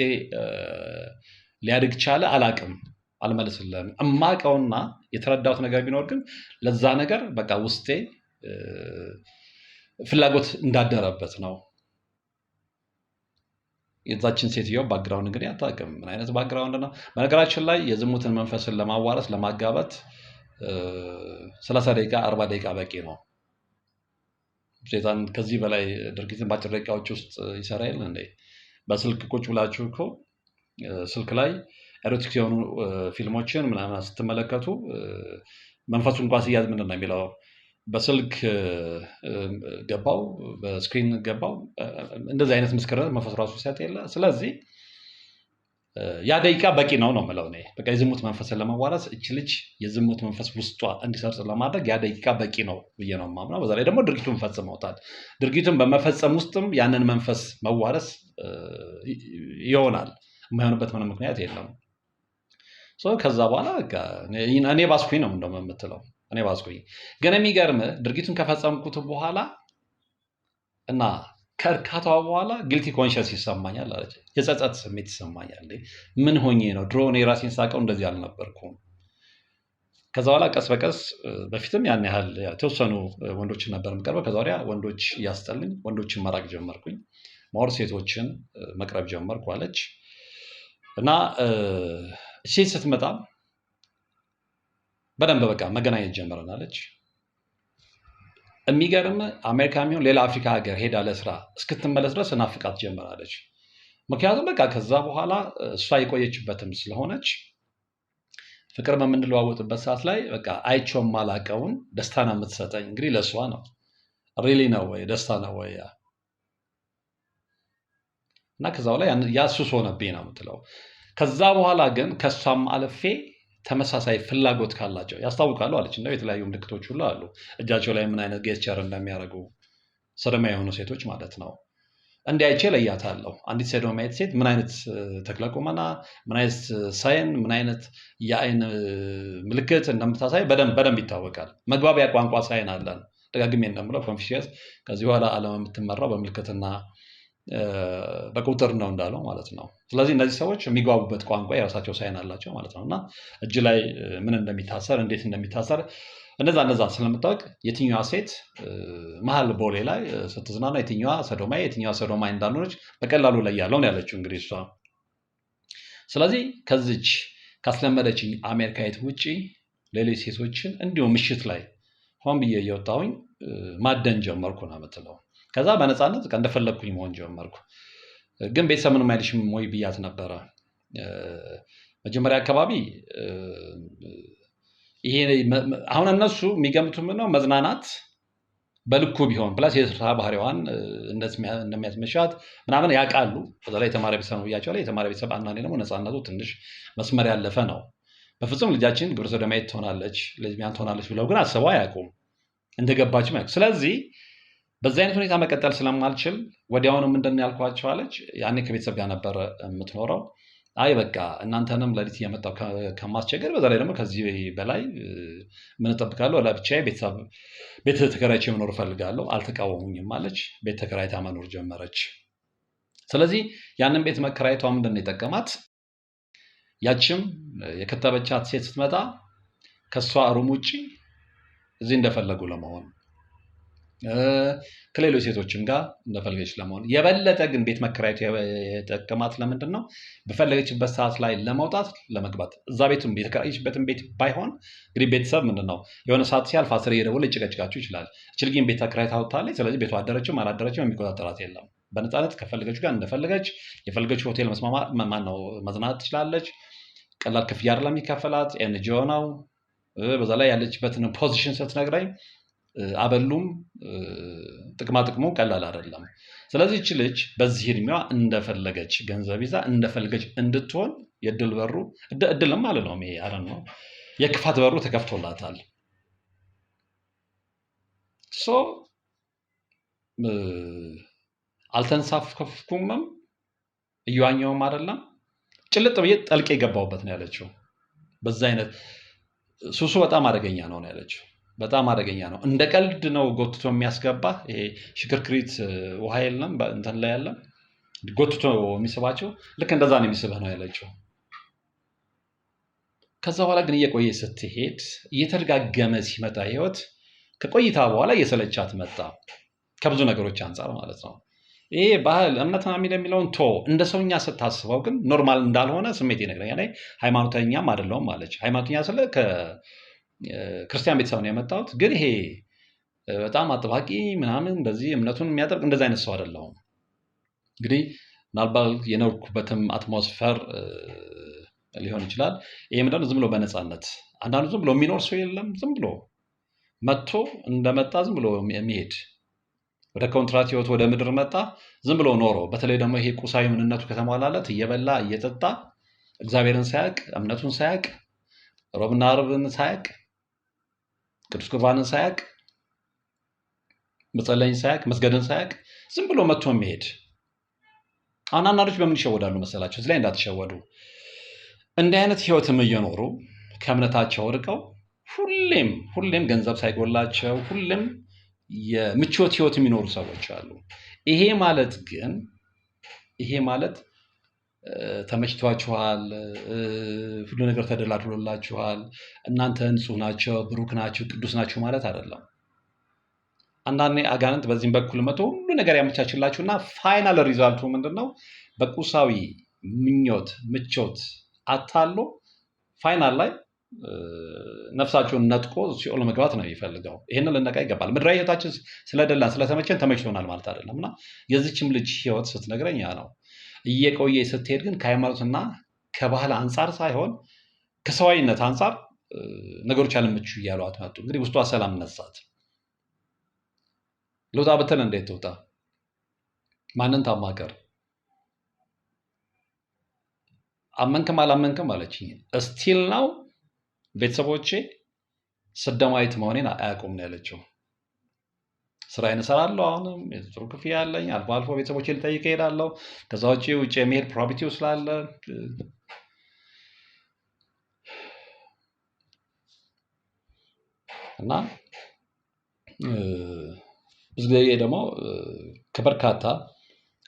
ሊያድግ ቻለ አላቅም፣ አልመልስልህም። እማቀውና የተረዳሁት ነገር ቢኖር ግን ለዛ ነገር በቃ ውስጤ ፍላጎት እንዳደረበት ነው። የዛችን ሴትዮ ባክግራውንድ እንግዲህ አታውቅም ምን አይነት ባክግራውንድ ነው። በነገራችን ላይ የዝሙትን መንፈስን ለማዋረስ ለማጋባት 30 ደቂቃ 40 ደቂቃ በቂ ነው። ሴጣን ከዚህ በላይ ድርጊትን በአጭር ደቂቃዎች ውስጥ ይሰራ የለ እንዴ? በስልክ ቁጭ ብላችሁ እኮ ስልክ ላይ ኤሮቲክ የሆኑ ፊልሞችን ምናምን ስትመለከቱ መንፈሱ እንኳን ሲያዝ ምንድን ነው የሚለው? በስልክ ገባው በስክሪን ገባው እንደዚህ አይነት ምስክርነት መንፈስ ራሱ ሲያጥ የለ። ስለዚህ ያ ደቂቃ በቂ ነው ነው የምለው እኔ። በቃ የዝሙት መንፈስን ለመዋረስ እች ልጅ የዝሙት መንፈስ ውስጧ እንዲሰርጽ ለማድረግ ያ ደቂቃ በቂ ነው ብዬ ነው የማምነው። በዛ ላይ ደግሞ ድርጊቱን ፈጽመውታል። ድርጊቱን በመፈጸም ውስጥም ያንን መንፈስ መዋረስ ይሆናል። የማይሆንበት ምንም ምክንያት የለም። ከዛ በኋላ እኔ ባስኩኝ ነው እንደውም የምትለው። እኔ ባስኩኝ ግን የሚገርም ድርጊቱን ከፈጸምኩት በኋላ እና ከእርካታዋ በኋላ ጊልቲ ኮንሽንስ ይሰማኛል አለች። የጸጸት ስሜት ይሰማኛል። ምን ሆኜ ነው? ድሮ እኔ ራሴን ሳቀው እንደዚህ አልነበርኩም። ከዛ በኋላ ቀስ በቀስ በፊትም ያን ያህል የተወሰኑ ወንዶችን ነበር የምቀርበው። ከዛ ወዲያ ወንዶች እያስጠልኝ ወንዶችን መራቅ ጀመርኩኝ። ማወር ሴቶችን መቅረብ ጀመርኩ አለች። እና ሴት ስትመጣ በደንብ በቃ መገናኘት ጀመረናለች። የሚገርም አሜሪካ የሚሆን ሌላ አፍሪካ ሀገር ሄዳ ለስራ እስክትመለስ ድረስ እናፍቃት ጀመራለች። ምክንያቱም በቃ ከዛ በኋላ እሷ የቆየችበትም ስለሆነች ፍቅር በምንለዋወጥበት ሰዓት ላይ በቃ አይቼው ማላቀውን ደስታ ነው የምትሰጠኝ። እንግዲህ ለእሷ ነው ሪሊ ነው ወይ ደስታ ነው ወይ እና ከዛ በኋላ ያ ሱስ ሆነብኝ ነው የምትለው። ከዛ በኋላ ግን ከሷም አለፌ ተመሳሳይ ፍላጎት ካላቸው ያስታውቃሉ አለች። እንደው የተለያዩ ምልክቶች ሁሉ አሉ እጃቸው ላይ ምን አይነት ጌስቸር እንደሚያደርጉ ሰዶማዊ የሆኑ ሴቶች ማለት ነው። እንዲያይቼ ለያታለሁ። አንዲት ሰዶማዊት ሴት ምን አይነት ተክለ ቁመና፣ ምን አይነት ሳይን፣ ምን አይነት የአይን ምልክት እንደምታሳይ በደንብ ይታወቃል። መግባቢያ ቋንቋ ሳይን አለን። ደጋግሜ እንደምለው ኮንፊሽየስ ከዚህ በኋላ ዓለም የምትመራው በምልክትና በቁጥር ነው እንዳለው ማለት ነው። ስለዚህ እነዚህ ሰዎች የሚግባቡበት ቋንቋ የራሳቸው ሳይን አላቸው ማለት ነው እና እጅ ላይ ምን እንደሚታሰር እንዴት እንደሚታሰር እነዛ ስለምታውቅ የትኛዋ ሴት መሀል ቦሌ ላይ ስትዝናና የትኛዋ ሰዶማይ እንዳልሆነች በቀላሉ ላይ ያለው ነው ያለችው እንግዲህ እሷ። ስለዚህ ከዚች ካስለመደችኝ አሜሪካዊት ውጪ ሌሎች ሴቶችን እንዲሁ ምሽት ላይ ሆን ብዬ እየወጣሁኝ ማደን ጀመርኩ ነው የምትለው። ከዛ በነፃነት እንደፈለግኩኝ መሆን ጀመርኩ። ግን ቤተሰብ ምንም አይልሽም ወይ ብያት ነበረ። መጀመሪያ አካባቢ ይሄ አሁን እነሱ የሚገምቱ ምነው መዝናናት በልኩ ቢሆን ፕላስ የስራ ባህሪዋን እንደሚያስመሻት ምናምን ያውቃሉ። በዛ ላይ የተማሪ ቤተሰብ ነው ብያቸው ላይ የተማሪ ቤተሰብ አንዳንዴ ደግሞ ነፃነቱ ትንሽ መስመር ያለፈ ነው። በፍጹም ልጃችን ግብረ ሰዶማዊት ትሆናለች፣ ሌዝቢያን ትሆናለች ብለው ግን አስበው አያውቁም። እንደገባችም ያውቁ። ስለዚህ በዚህ አይነት ሁኔታ መቀጠል ስለማልችል ወዲያውኑ ምንድን ያልኳቸው አለች። ያኔ ከቤተሰብ ጋር ነበረ የምትኖረው። አይ በቃ እናንተንም ለሊት እየመጣሁ ከማስቸገር በዛ ላይ ደግሞ ከዚህ በላይ ምን እጠብቃለሁ? ለብቻዬ ቤት ተከራይቼ መኖር እፈልጋለሁ። አልተቃወሙኝም አለች። ቤት ተከራይታ መኖር ጀመረች። ስለዚህ ያንን ቤት መከራይቷ ምንድን ነው የጠቀማት? ያችም የከተበቻት ሴት ስትመጣ ከእሷ ሩም ውጭ እዚህ እንደፈለጉ ለመሆን ከሌሎች ሴቶችም ጋር እንደፈለገች ለመሆን የበለጠ ግን ቤት መከራየቱ የጠቀማት ለምንድን ነው? በፈለገችበት ሰዓት ላይ ለመውጣት ለመግባት። እዛ ቤቱም የተከራየችበትን ቤት ባይሆን እንግዲህ ቤተሰብ ምንድን ነው የሆነ ሰዓት ሲያልፍ አስር እየደወለ ሊጨቀጭቃችሁ ይችላል። እችል ግን ቤት ተከራይታ ወጥታለች። ስለዚህ ቤቷ አደረችም አላደረችም የሚቆጣጠራት የለም። በነፃነት ከፈለገች ጋር እንደፈለገች የፈለገች ሆቴል መዝናናት ትችላለች። ቀላል ክፍያ አይደለም የሚከፈላት፣ ኤንጂኦ ነው። በዛ ላይ ያለችበትን ፖዚሽን ስትነግረኝ አበሉም ጥቅማ ጥቅሙ ቀላል አይደለም። ስለዚህ እቺ ልጅ በዚህ እድሜዋ እንደፈለገች ገንዘብ ይዛ እንደፈለገች እንድትሆን የእድል በሩ እድልም ማለት ነው ይሄ አረን ነው የክፋት በሩ ተከፍቶላታል። ሶ አልተንሳፈፍኩምም እየዋኘውም አይደለም ጭልጥ ብዬ ጠልቄ የገባሁበት ነው ያለችው። በዛ አይነት ሱሱ በጣም አደገኛ ነው ያለችው። በጣም አደገኛ ነው። እንደ ቀልድ ነው ጎትቶ የሚያስገባ። ይሄ ሽክርክሪት ውሃ የለም እንትን ላይ ያለ ጎትቶ የሚስባቸው ልክ እንደዛ ነው የሚስብህ ነው ያለችው። ከዛ በኋላ ግን እየቆየ ስትሄድ እየተደጋገመ ሲመጣ ህይወት ከቆይታ በኋላ እየሰለቻት መጣ። ከብዙ ነገሮች አንጻር ማለት ነው። ይሄ ባህል እምነት ምናምን የሚለውን እንደ ሰውኛ ስታስበው ግን ኖርማል እንዳልሆነ ስሜት ይነግረኛል። ሃይማኖተኛም አይደለሁም አለች። ሃይማኖተኛ ስለ ክርስቲያን ቤተሰብ ነው የመጣሁት፣ ግን ይሄ በጣም አጥባቂ ምናምን እንደዚህ እምነቱን የሚያጠብቅ እንደዚህ አይነት ሰው አይደለሁም። እንግዲህ ምናልባት የኖርኩበትም አትሞስፌር ሊሆን ይችላል። ይሄ ምንድነው ዝም ብሎ በነፃነት አንዳንዱ ዝም ብሎ የሚኖር ሰው የለም። ዝም ብሎ መጥቶ እንደመጣ ዝም ብሎ የሚሄድ ወደ ኮንትራት ህይወት ወደ ምድር መጣ ዝም ብሎ ኖሮ። በተለይ ደግሞ ይሄ ቁሳዊ ምንነቱ ከተሟላለት እየበላ እየጠጣ እግዚአብሔርን ሳያውቅ እምነቱን ሳያውቅ ሮብና ዓርብን ሳያውቅ ቅዱስ ቁርባንን ሳያውቅ መጸለይን ሳያውቅ መስገድን ሳያውቅ ዝም ብሎ መጥቶ የሚሄድ። አንዳንዶች በምን ይሸወዳሉ መሰላቸው? እዚህ ላይ እንዳትሸወዱ። እንዲህ አይነት ህይወትም እየኖሩ ከእምነታቸው ርቀው ሁሌም ገንዘብ ሳይጎላቸው ሁሌም የምቾት ህይወት የሚኖሩ ሰዎች አሉ። ይሄ ማለት ተመችቷችኋል፣ ሁሉ ነገር ተደላድሎላችኋል፣ እናንተ ንጹህ ናቸው፣ ብሩክ ናቸው፣ ቅዱስ ናቸው ማለት አይደለም። አንዳንዴ አጋንንት በዚህም በኩል መቶ ሁሉ ነገር ያመቻችላችሁና ፋይናል ሪዛልቱ ምንድነው? በቁሳዊ ምኞት ምቾት አታሎ ፋይናል ላይ ነፍሳቸውን ነጥቆ ሲኦል መግባት ነው የሚፈልገው። ይህንን ልነቃ ይገባል። ምድራዊ ህይወታችን ስለደላን ስለተመቸን ተመችቶናል ማለት አይደለም። እና የዚችም ልጅ ህይወት ስትነግረኝ ያ ነው። እየቆየ ስትሄድ ግን ከሃይማኖትና ከባህል አንጻር ሳይሆን ከሰዋዊነት አንጻር ነገሮች አልመቹ እያሏት መጡ። እንግዲህ ውስጧ ሰላም ነሳት። ልውጣ ብትል እንዴት ትውጣ? ማንን ታማከር? አመንክም አላመንክም አለችኝ። እስቲል ነው ቤተሰቦቼ ሰዶማዊት መሆኔን አያውቁም ነው ያለችው። ስራዬን እሰራለሁ፣ አሁንም ጥሩ ክፍያ አለኝ። አልፎ አልፎ ቤተሰቦቼ ልጠይቅ እሄዳለሁ። ከዛ ውጭ የመሄድ ፕሮባቢሊቲው ስላለ እና ብዙ ጊዜ ደግሞ ከበርካታ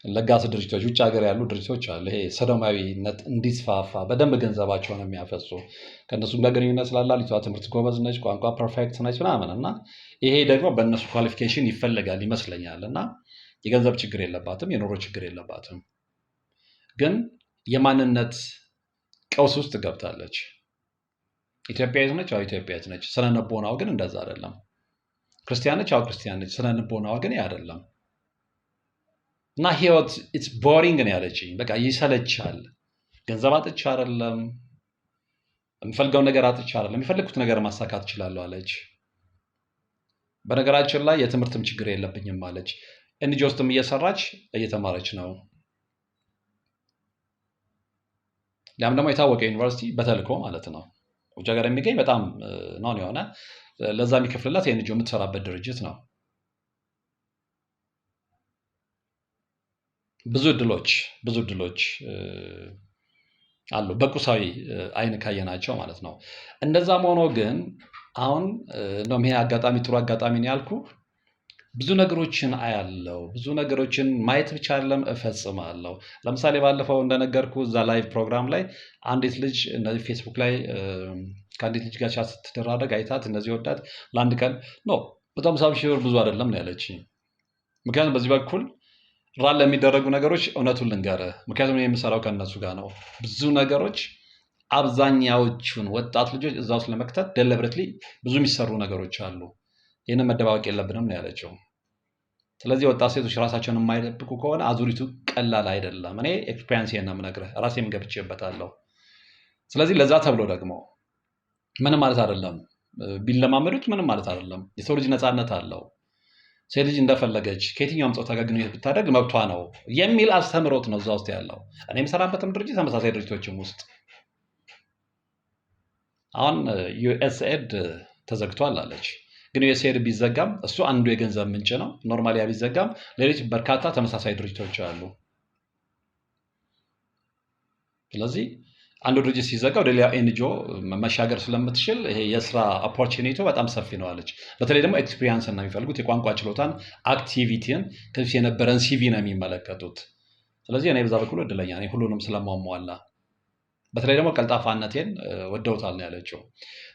ለጋስ ድርጅቶች ውጭ ሀገር ያሉ ድርጅቶች አሉ። ይሄ ሰዶማዊነት እንዲስፋፋ በደንብ ገንዘባቸውን የሚያፈሱ ከእነሱም ጋር ግንኙነት ስላለ ልጅቷ ትምህርት ጎበዝ ነች፣ ቋንቋ ፐርፌክት ነች ምናምን እና ይሄ ደግሞ በእነሱ ኳሊፊኬሽን ይፈለጋል ይመስለኛል። እና የገንዘብ ችግር የለባትም፣ የኑሮ ችግር የለባትም። ግን የማንነት ቀውስ ውስጥ ገብታለች። ኢትዮጵያዊት ነች፣ አዎ ኢትዮጵያዊት ነች። ስነ ልቦናው ግን እንደዛ አይደለም። ክርስቲያን ነች፣ አዎ ክርስቲያን ነች። ስነ ልቦናዋ ግን አይደለም። እና ህይወት ኢትስ ቦሪንግ ነው ያለችኝ። በቃ ይሰለቻል። ገንዘብ አጥቼ አይደለም፣ የምፈልገውን ነገር አጥቼ አይደለም፣ የሚፈልጉት ነገር ማሳካት እችላለሁ አለች። በነገራችን ላይ የትምህርትም ችግር የለብኝም አለች። ኤንጂ ውስጥም እየሰራች እየተማረች ነው። ያም ደግሞ የታወቀ ዩኒቨርሲቲ በተልኮ ማለት ነው፣ ውጭ ሀገር የሚገኝ በጣም ነውን የሆነ ለዛ የሚከፍልላት ኤንጂ የምትሰራበት ድርጅት ነው። ብዙ እድሎች አሉ በቁሳዊ አይን ካየናቸው ማለት ነው። እንደዛም ሆኖ ግን አሁን እንደውም ይሄ አጋጣሚ ጥሩ አጋጣሚ ነው ያልኩ። ብዙ ነገሮችን አያለው፣ ብዙ ነገሮችን ማየት ብቻ አይደለም እፈጽማለሁ። ለምሳሌ ባለፈው እንደነገርኩ እዛ ላይቭ ፕሮግራም ላይ አንዲት ልጅ እነዚህ ፌስቡክ ላይ ከአንዲት ልጅ ጋር ቻት ስትደራረግ አይታት እነዚህ ወዳት ለአንድ ቀን ነው በጣም 50 ሺህ ብር ብዙ አይደለም ነው ያለች። ምክንያቱም በዚህ በኩል ራን ለሚደረጉ ነገሮች እውነቱን ልንገርህ፣ ምክንያቱም የምሰራው ከእነሱ ጋር ነው። ብዙ ነገሮች አብዛኛዎቹን ወጣት ልጆች እዛ ውስጥ ለመክተት ደሊብሬትሊ ብዙ የሚሰሩ ነገሮች አሉ። ይህንን መደባበቅ የለብንም ነው ያለችው። ስለዚህ ወጣት ሴቶች ራሳቸውን የማይጠብቁ ከሆነ አዙሪቱ ቀላል አይደለም። እኔ ኤክስፔሪንስ ነው የምነግርህ፣ ራሴም ገብቼበታለሁ። ስለዚህ ለዛ ተብሎ ደግሞ ምንም ማለት አይደለም ቢለማመዱት፣ ምንም ማለት አይደለም። የሰው ልጅ ነፃነት አለው። ሴት ልጅ እንደፈለገች ከየትኛውም ጾታ ጋር ግንኙነት ብታደርግ መብቷ ነው የሚል አስተምሮት ነው እዛ ውስጥ ያለው። እኔ የምሰራበትም ድርጅት ተመሳሳይ ድርጅቶችም ውስጥ አሁን ዩኤስኤድ ተዘግቷል አለች። ግን ዩኤስኤድ ቢዘጋም እሱ አንዱ የገንዘብ ምንጭ ነው። ኖርማሊያ ቢዘጋም ሌሎች በርካታ ተመሳሳይ ድርጅቶች አሉ። ስለዚህ አንዱ ድርጅት ሲዘጋ ወደ ሌላ ኤንጂኦ መሻገር ስለምትችል ይሄ የስራ ኦፖርቹኒቲው በጣም ሰፊ ነው አለች። በተለይ ደግሞ ኤክስፒሪየንስ እና የሚፈልጉት የቋንቋ ችሎታን፣ አክቲቪቲን፣ ከዚህ የነበረን ሲቪ ነው የሚመለከቱት። ስለዚህ እኔ በዛ በኩል እድለኛ ነኝ ሁሉንም ስለማሟላ። በተለይ ደግሞ ቀልጣፋነቴን ወደውታል ነው ያለችው።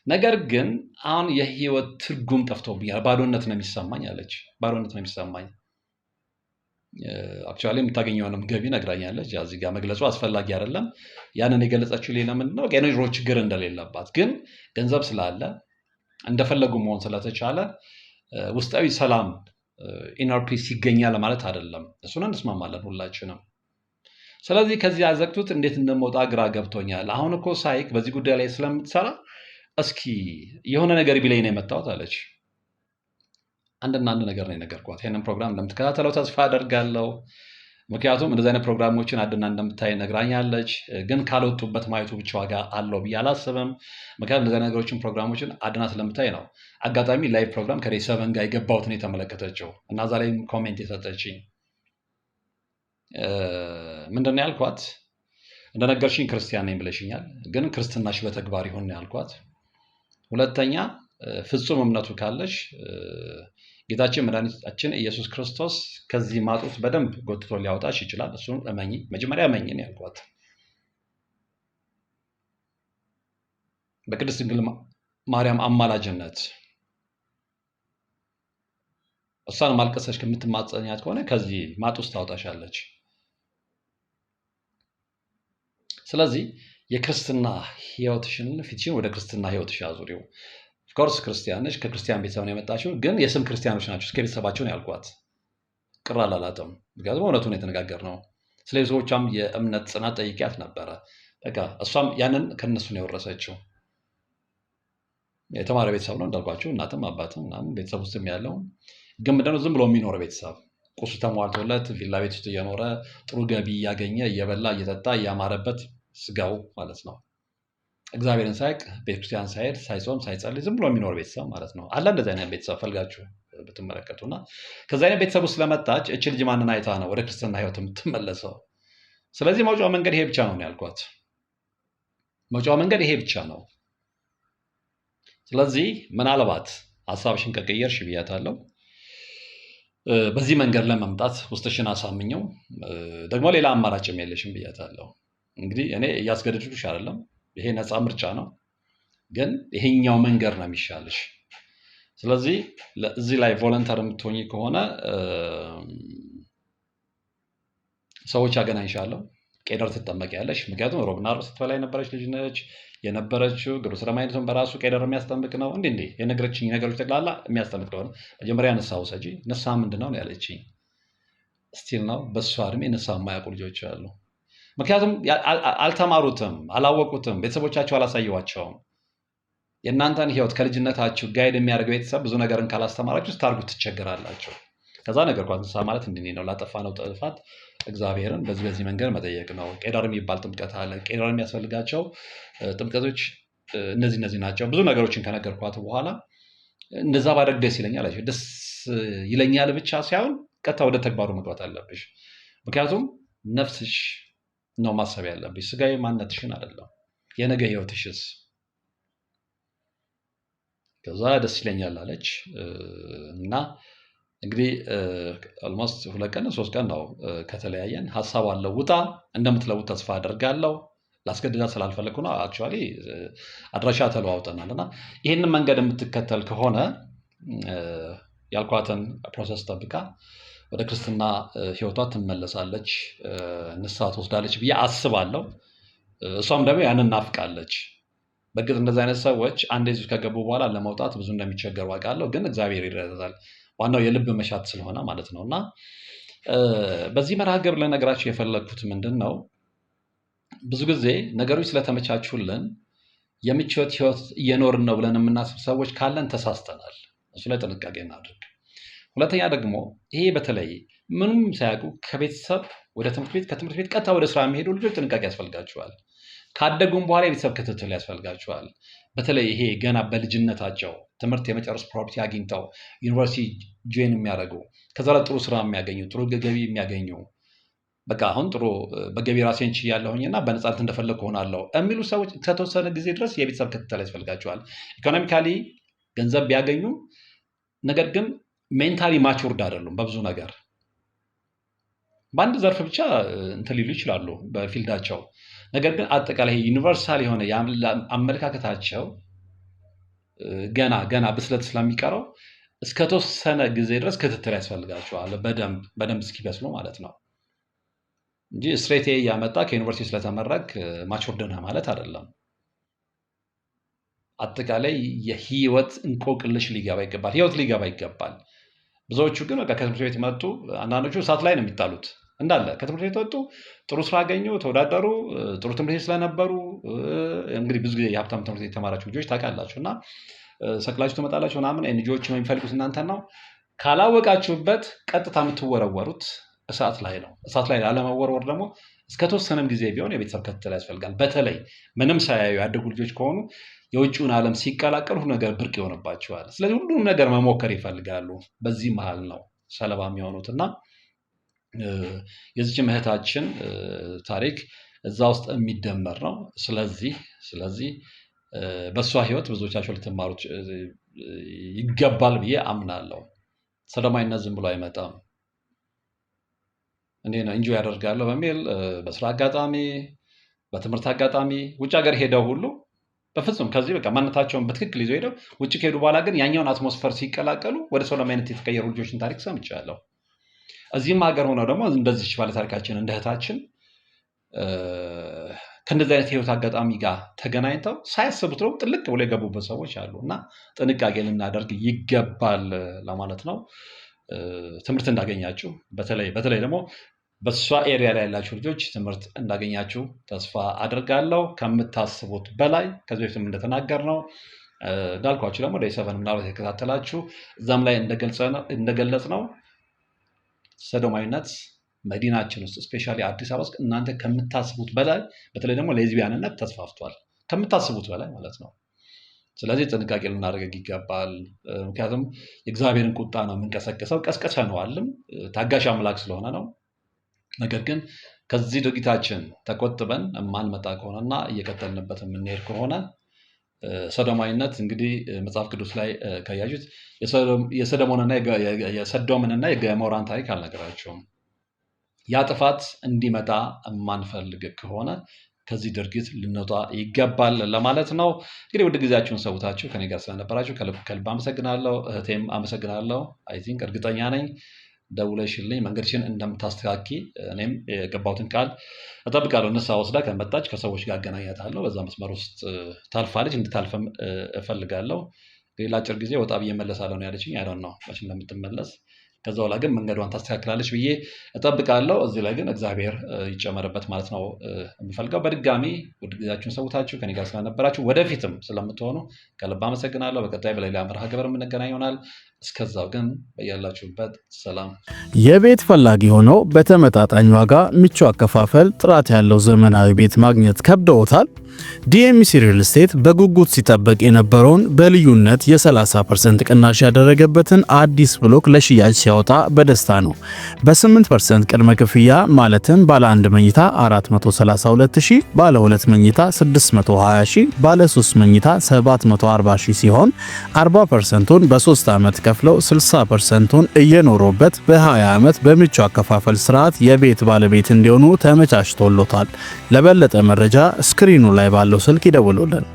ነገር ግን አሁን የህይወት ትርጉም ጠፍቶብኛል፣ ባዶነት ነው የሚሰማኝ አለች። ባዶነት ነው የሚሰማኝ። አክቹዋሊ የምታገኘውንም ገቢ ነግራኛለች። እዚህ ጋር መግለጹ አስፈላጊ አይደለም። ያንን የገለጸችው ሌላ ምንድን ነው የኑሮ ችግር እንደሌለባት፣ ግን ገንዘብ ስላለ እንደፈለጉ መሆን ስለተቻለ ውስጣዊ ሰላም ኢነር ፒስ ይገኛል ማለት አይደለም። እሱን እንስማማለን ሁላችንም። ስለዚህ ከዚህ ያዘቅቱት እንዴት እንደመውጣ ግራ ገብቶኛል። አሁን እኮ ሳይክ በዚህ ጉዳይ ላይ ስለምትሰራ እስኪ የሆነ ነገር ቢለኝ ነው የመጣሁት አለች። አንድና አንድ ነገር ነው የነገርኳት። ይህንን ፕሮግራም እንደምትከታተለው ተስፋ አደርጋለሁ። ምክንያቱም እንደዚህ አይነት ፕሮግራሞችን አድና እንደምታይ ነግራኛለች። ግን ካልወጡበት ማየቱ ብቻ ዋጋ አለው ብዬ አላስብም። ምክንያቱም እንደዚህ ነገሮችን ፕሮግራሞችን አድና ስለምታይ ነው። አጋጣሚ ላይቭ ፕሮግራም ከሬሰቨን ጋር የገባሁትን የተመለከተችው እና እዛ ላይ ኮሜንት የሰጠችኝ ምንድን ነው ያልኳት፣ እንደነገርሽኝ ክርስቲያን ነኝ ብለሽኛል፣ ግን ክርስትናሽ በተግባር ይሆን ነው ያልኳት። ሁለተኛ ፍጹም እምነቱ ካለሽ ጌታችን መድኃኒታችን ኢየሱስ ክርስቶስ ከዚህ ማጡት በደንብ ጎትቶ ሊያወጣሽ ይችላል። እሱን እመኚ፣ መጀመሪያ እመኚ ነው ያልኳት። በቅድስት ድንግል ማርያም አማላጅነት እሷን ማልቀሰሽ ከምትማጸኛት ከሆነ ከዚህ ማጥ ውስጥ ታወጣሻለች። ስለዚህ የክርስትና ህይወትሽን ፊትሽን ወደ ክርስትና ህይወትሽ አዙሪው። ኦፍኮርስ ክርስቲያን ነች፣ ከክርስቲያን ቤተሰብ ነው የመጣችው፣ ግን የስም ክርስቲያኖች ናቸው እስከ ቤተሰባቸው ነው ያልኳት። ቅር አላላትም፣ ምክንያቱም እውነቱን የተነጋገርነው። ስለዚህ ሰዎቿም የእምነት ጽናት ጠይቂያት ነበረ። በቃ እሷም ያንን ከነሱ ነው የወረሰችው። የተማረ ቤተሰብ ነው እንዳልኳቸው፣ እናትም አባትም ምናምን ቤተሰብ ውስጥ ያለው። ግን ምንድን ነው ዝም ብሎ የሚኖር ቤተሰብ ቁሱ ተሟልቶለት ቪላ ቤት ውስጥ እየኖረ ጥሩ ገቢ እያገኘ እየበላ እየጠጣ እያማረበት ስጋው ማለት ነው እግዚአብሔርን ሳያውቅ ቤተክርስቲያን ሳይሄድ ሳይጾም ሳይጸልይ ዝም ብሎ የሚኖር ቤተሰብ ማለት ነው። አለ እንደዚህ አይነት ቤተሰብ ፈልጋችሁ ብትመለከቱና ከዚ አይነት ቤተሰብ ውስጥ ስለመጣች እች ልጅ ማንን አይታ ነው ወደ ክርስትና ህይወት የምትመለሰው? ስለዚህ መውጫው መንገድ ይሄ ብቻ ነው ያልኳት። መውጫው መንገድ ይሄ ብቻ ነው። ስለዚህ ምናልባት ሀሳብሽን ከቀየርሽ ብያታለሁ። በዚህ መንገድ ለመምጣት ውስጥሽን አሳምኘው። ደግሞ ሌላ አማራጭም የለሽም ብያታለሁ። እንግዲህ እኔ እያስገደድኩሽ አይደለም፣ ይሄ ነፃ ምርጫ ነው። ግን ይሄኛው መንገድ ነው የሚሻልሽ። ስለዚህ እዚህ ላይ ቮለንተር የምትሆኚ ከሆነ ሰዎች አገናኝሻለሁ፣ ቄደር ትጠመቂያለሽ። ምክንያቱም ሮብና ዓርብ ስትበላ የነበረች ልጅ ነች የነበረችው። ግብረ ሰዶም አይነቱን በራሱ ቄደር የሚያስጠምቅ ነው። እንዴ የነገረችኝ ነገሮች ጠቅላላ የሚያስጠምቅ ነው። መጀመሪያ ንስሐ ውሰጂ። ንስሐ ምንድን ነው ያለችኝ? ስቲል ነው በእሷ እድሜ ንስሐ የማያውቁ ልጆች አሉ። ምክንያቱም አልተማሩትም፣ አላወቁትም፣ ቤተሰቦቻቸው አላሳየዋቸውም። የእናንተን ህይወት ከልጅነታችሁ ጋይድ የሚያደርገው ቤተሰብ ብዙ ነገርን ካላስተማራችሁ ስታርጉ ትቸገራላችሁ። ከዛ ነገር ኳ ንስሐ ማለት እንዲህ ነው። ላጠፋነው ጥፋት እግዚአብሔርን በዚህ መንገድ መጠየቅ ነው። ቄደር የሚባል ጥምቀት አለ። ቄደር የሚያስፈልጋቸው ጥምቀቶች እነዚህ ናቸው። ብዙ ነገሮችን ከነገርኳት በኋላ እንደዛ ባደርግ ደስ ይለኛል አለች። ደስ ይለኛል ብቻ ሳይሆን ቀጥታ ወደ ተግባሩ መግባት አለብሽ። ምክንያቱም ነፍስሽ ነው ማሰብ ያለብሽ፣ ስጋዊ ማንነትሽን አይደለም። የነገ ህይወትሽስ? ከዛ ደስ ይለኛል አለች እና እንግዲህ ኦልሞስት 2 ቀን 3 ቀን ነው ከተለያየን። ሀሳቧን ለውጣ እንደምትለውጥ ተስፋ አደርጋለሁ። ላስገድዳት ስላልፈለግኩ ነው። አክቹዋሊ አድራሻ ተለዋውጠናል እና ይህንን መንገድ የምትከተል ከሆነ ያልኳትን ፕሮሰስ ጠብቃ ወደ ክርስትና ህይወቷ ትመለሳለች፣ ንስሐ ትወስዳለች ብዬ አስባለሁ። እሷም ደግሞ ያንን ናፍቃለች። በእርግጥ እንደዚህ አይነት ሰዎች አንዴ እዚህ ከገቡ በኋላ ለመውጣት ብዙ እንደሚቸገሩ አውቃለሁ። ግን እግዚአብሔር ይረዳል። ዋናው የልብ መሻት ስለሆነ ማለት ነው። እና በዚህ መርሃ ግብር ልነግራችሁ የፈለግኩት ምንድን ነው፣ ብዙ ጊዜ ነገሮች ስለተመቻቹልን የምቾት ህይወት እየኖርን ነው ብለን የምናስብ ሰዎች ካለን ተሳስተናል። እሱ ላይ ጥንቃቄ እናድርግ። ሁለተኛ ደግሞ ይሄ በተለይ ምንም ሳያውቁ ከቤተሰብ ወደ ትምህርት ቤት፣ ከትምህርት ቤት ቀጥታ ወደ ስራ የሚሄዱ ልጆች ጥንቃቄ ያስፈልጋቸዋል። ካደጉም በኋላ የቤተሰብ ክትትል ያስፈልጋቸዋል። በተለይ ይሄ ገና በልጅነታቸው ትምህርት የመጨረስ ፕሮፐርቲ አግኝተው ዩኒቨርሲቲ ጆይን የሚያደርጉ ከዛ ላይ ጥሩ ስራ የሚያገኙ ጥሩ ገቢ የሚያገኙ በቃ አሁን ጥሩ በገቢ ራሴን ችያለሁኝ እና በነፃነት እንደፈለግ ሆናለሁ የሚሉ ሰዎች ከተወሰነ ጊዜ ድረስ የቤተሰብ ክትትል ያስፈልጋቸዋል። ኢኮኖሚካሊ ገንዘብ ቢያገኙ፣ ነገር ግን ሜንታሊ ማቹርድ አይደሉም በብዙ ነገር። በአንድ ዘርፍ ብቻ እንትን ሊሉ ይችላሉ በፊልዳቸው። ነገር ግን አጠቃላይ ዩኒቨርሳል የሆነ አመለካከታቸው ገና ብስለት ስለሚቀረው እስከተወሰነ ጊዜ ድረስ ክትትል ያስፈልጋቸዋል። በደንብ እስኪበስሉ ማለት ነው እንጂ ስትሬት እያመጣ ከዩኒቨርሲቲ ስለተመረቅ ማቹርድ ነህ ማለት አይደለም። አጠቃላይ የህይወት እንቆቅልሽ ሊገባ ይገባል፣ ህይወት ሊገባ ይገባል። ብዙዎቹ ግን በቃ ከትምህርት ቤት መጡ። አንዳንዶቹ እሳት ላይ ነው የሚጣሉት እንዳለ። ከትምህርት ቤት ወጡ፣ ጥሩ ስራ አገኙ፣ ተወዳደሩ፣ ጥሩ ትምህርት ቤት ስለነበሩ። እንግዲህ ብዙ ጊዜ የሀብታም ትምህርት ቤት የተማራችሁ ልጆች ታውቃላችሁ። እና ሰቅላችሁ ትመጣላችሁ ምናምን። ኤንጂኦዎች የሚፈልጉት እናንተን ነው። ካላወቃችሁበት ቀጥታ የምትወረወሩት እሳት ላይ ነው። እሳት ላይ ላለመወርወር ደግሞ እስከተወሰነም ጊዜ ቢሆን የቤተሰብ ክትትል ያስፈልጋል። በተለይ ምንም ሳያዩ ያደጉ ልጆች ከሆኑ የውጭውን ዓለም ሲቀላቀሉ ነገር ብርቅ ይሆንባቸዋል። ስለዚህ ሁሉም ነገር መሞከር ይፈልጋሉ። በዚህ መሀል ነው ሰለባ የሚሆኑት እና የዚች እህታችን ታሪክ እዛ ውስጥ የሚደመር ነው። ስለዚህ በእሷ ህይወት ብዙዎቻቸው ልትማሩት ይገባል ብዬ አምናለሁ። ሰዶማዊነት ዝም ብሎ አይመጣም። እንዴ ነው እንጆ ያደርጋለሁ በሚል በስራ አጋጣሚ፣ በትምህርት አጋጣሚ ውጭ ሀገር ሄደው ሁሉ በፍጹም ከዚህ በቃ ማንነታቸውን በትክክል ይዘው ሄደው ውጭ ከሄዱ በኋላ ግን ያኛውን አትሞስፈር ሲቀላቀሉ ወደ ሰዶማዊነት የተቀየሩ ልጆችን ታሪክ ሰምቻለሁ። እዚህም ሀገር ሆነው ደግሞ እንደዚህ ባለታሪካችን እንደ እህታችን ከእንደዚህ አይነት ህይወት አጋጣሚ ጋር ተገናኝተው ሳያስቡት ነው ጥልቅ ብሎ የገቡበት ሰዎች አሉ እና ጥንቃቄ ልናደርግ ይገባል ለማለት ነው። ትምህርት እንዳገኛችሁ በተለይ ደግሞ በእሷ ኤሪያ ላይ ያላችሁ ልጆች ትምህርት እንዳገኛችሁ ተስፋ አድርጋለሁ። ከምታስቡት በላይ ከዚህ በፊትም እንደተናገር ነው እንዳልኳችሁ ደግሞ ዴይ7 ምናልባት የተከታተላችሁ እዛም ላይ እንደገለጽ ነው ሰዶማዊነት መዲናችን ውስጥ ስፔሻሊ አዲስ አበባ ውስጥ እናንተ ከምታስቡት በላይ በተለይ ደግሞ ሌዝቢያንነት ተስፋፍቷል፣ ከምታስቡት በላይ ማለት ነው። ስለዚህ ጥንቃቄ ልናደርግ ይገባል። ምክንያቱም የእግዚአብሔርን ቁጣ ነው የምንቀሰቅሰው፣ ቀስቅሰነዋልም፣ ታጋሽ አምላክ ስለሆነ ነው። ነገር ግን ከዚህ ድርጊታችን ተቆጥበን የማንመጣ ከሆነና እየቀጠልንበት የምንሄድ ከሆነ ሰዶማዊነት እንግዲህ መጽሐፍ ቅዱስ ላይ ካያችሁት የሰዶምንና የገሞራን ታሪክ አልነገራቸውም። ያ ጥፋት እንዲመጣ የማንፈልግ ከሆነ ከዚህ ድርጊት ልንወጣ ይገባል ለማለት ነው። እንግዲህ ውድ ጊዜያችሁን ሰውታችሁ ከኔ ጋር ስለነበራችሁ ከልብ አመሰግናለሁ። እህቴም አመሰግናለሁ። አይ ቲንክ እርግጠኛ ነኝ ደውለሽልኝ መንገድሽን እንደምታስተካኪ እኔም የገባሁትን ቃል እጠብቃለሁ። ንስሐ ወስዳ ከመጣች ከሰዎች ጋር አገናኛታለሁ። በዛ መስመር ውስጥ ታልፋለች፣ እንድታልፈም እፈልጋለሁ። ሌላ አጭር ጊዜ ወጣ ብዬ እመለሳለሁ ነው ያለችኝ። አይ ዶንት ኖ መቼ እንደምትመለስ። ከዛ በኋላ ግን መንገዷን ታስተካክላለች ብዬ እጠብቃለሁ። እዚህ ላይ ግን እግዚአብሔር ይጨመርበት ማለት ነው የምፈልገው። በድጋሚ ውድ ጊዜያችሁን ሰውታችሁ ከኔ ጋር ስለነበራችሁ ወደፊትም ስለምትሆኑ ከልብ አመሰግናለሁ። በቀጣይ በሌላ መርሃ ግብር የምንገናኝ ይሆናል። እስከዛው ግን በያላችሁበት ሰላም። የቤት ፈላጊ ሆነው በተመጣጣኝ ዋጋ ምቹ አከፋፈል ጥራት ያለው ዘመናዊ ቤት ማግኘት ከብደውታል? ዲኤምሲ ሪል ስቴት በጉጉት ሲጠበቅ የነበረውን በልዩነት የ30% ቅናሽ ያደረገበትን አዲስ ብሎክ ለሽያጭ ሲያወጣ በደስታ ነው። በ8% ቅድመ ክፍያ ማለትም ባለ 1 መኝታ 432,000፣ ባለ 2 መኝታ 620,000፣ ባለ 3 መኝታ 740,000 ሲሆን 40%ን በ3 ዓመት ከፍለው 60%ን እየኖሩበት በ20 ዓመት በምቹ አከፋፈል ስርዓት የቤት ባለቤት እንዲሆኑ ተመቻችቶሎታል። ለበለጠ መረጃ ስክሪኑ ላይ ባለው ስልክ ይደውሉልን።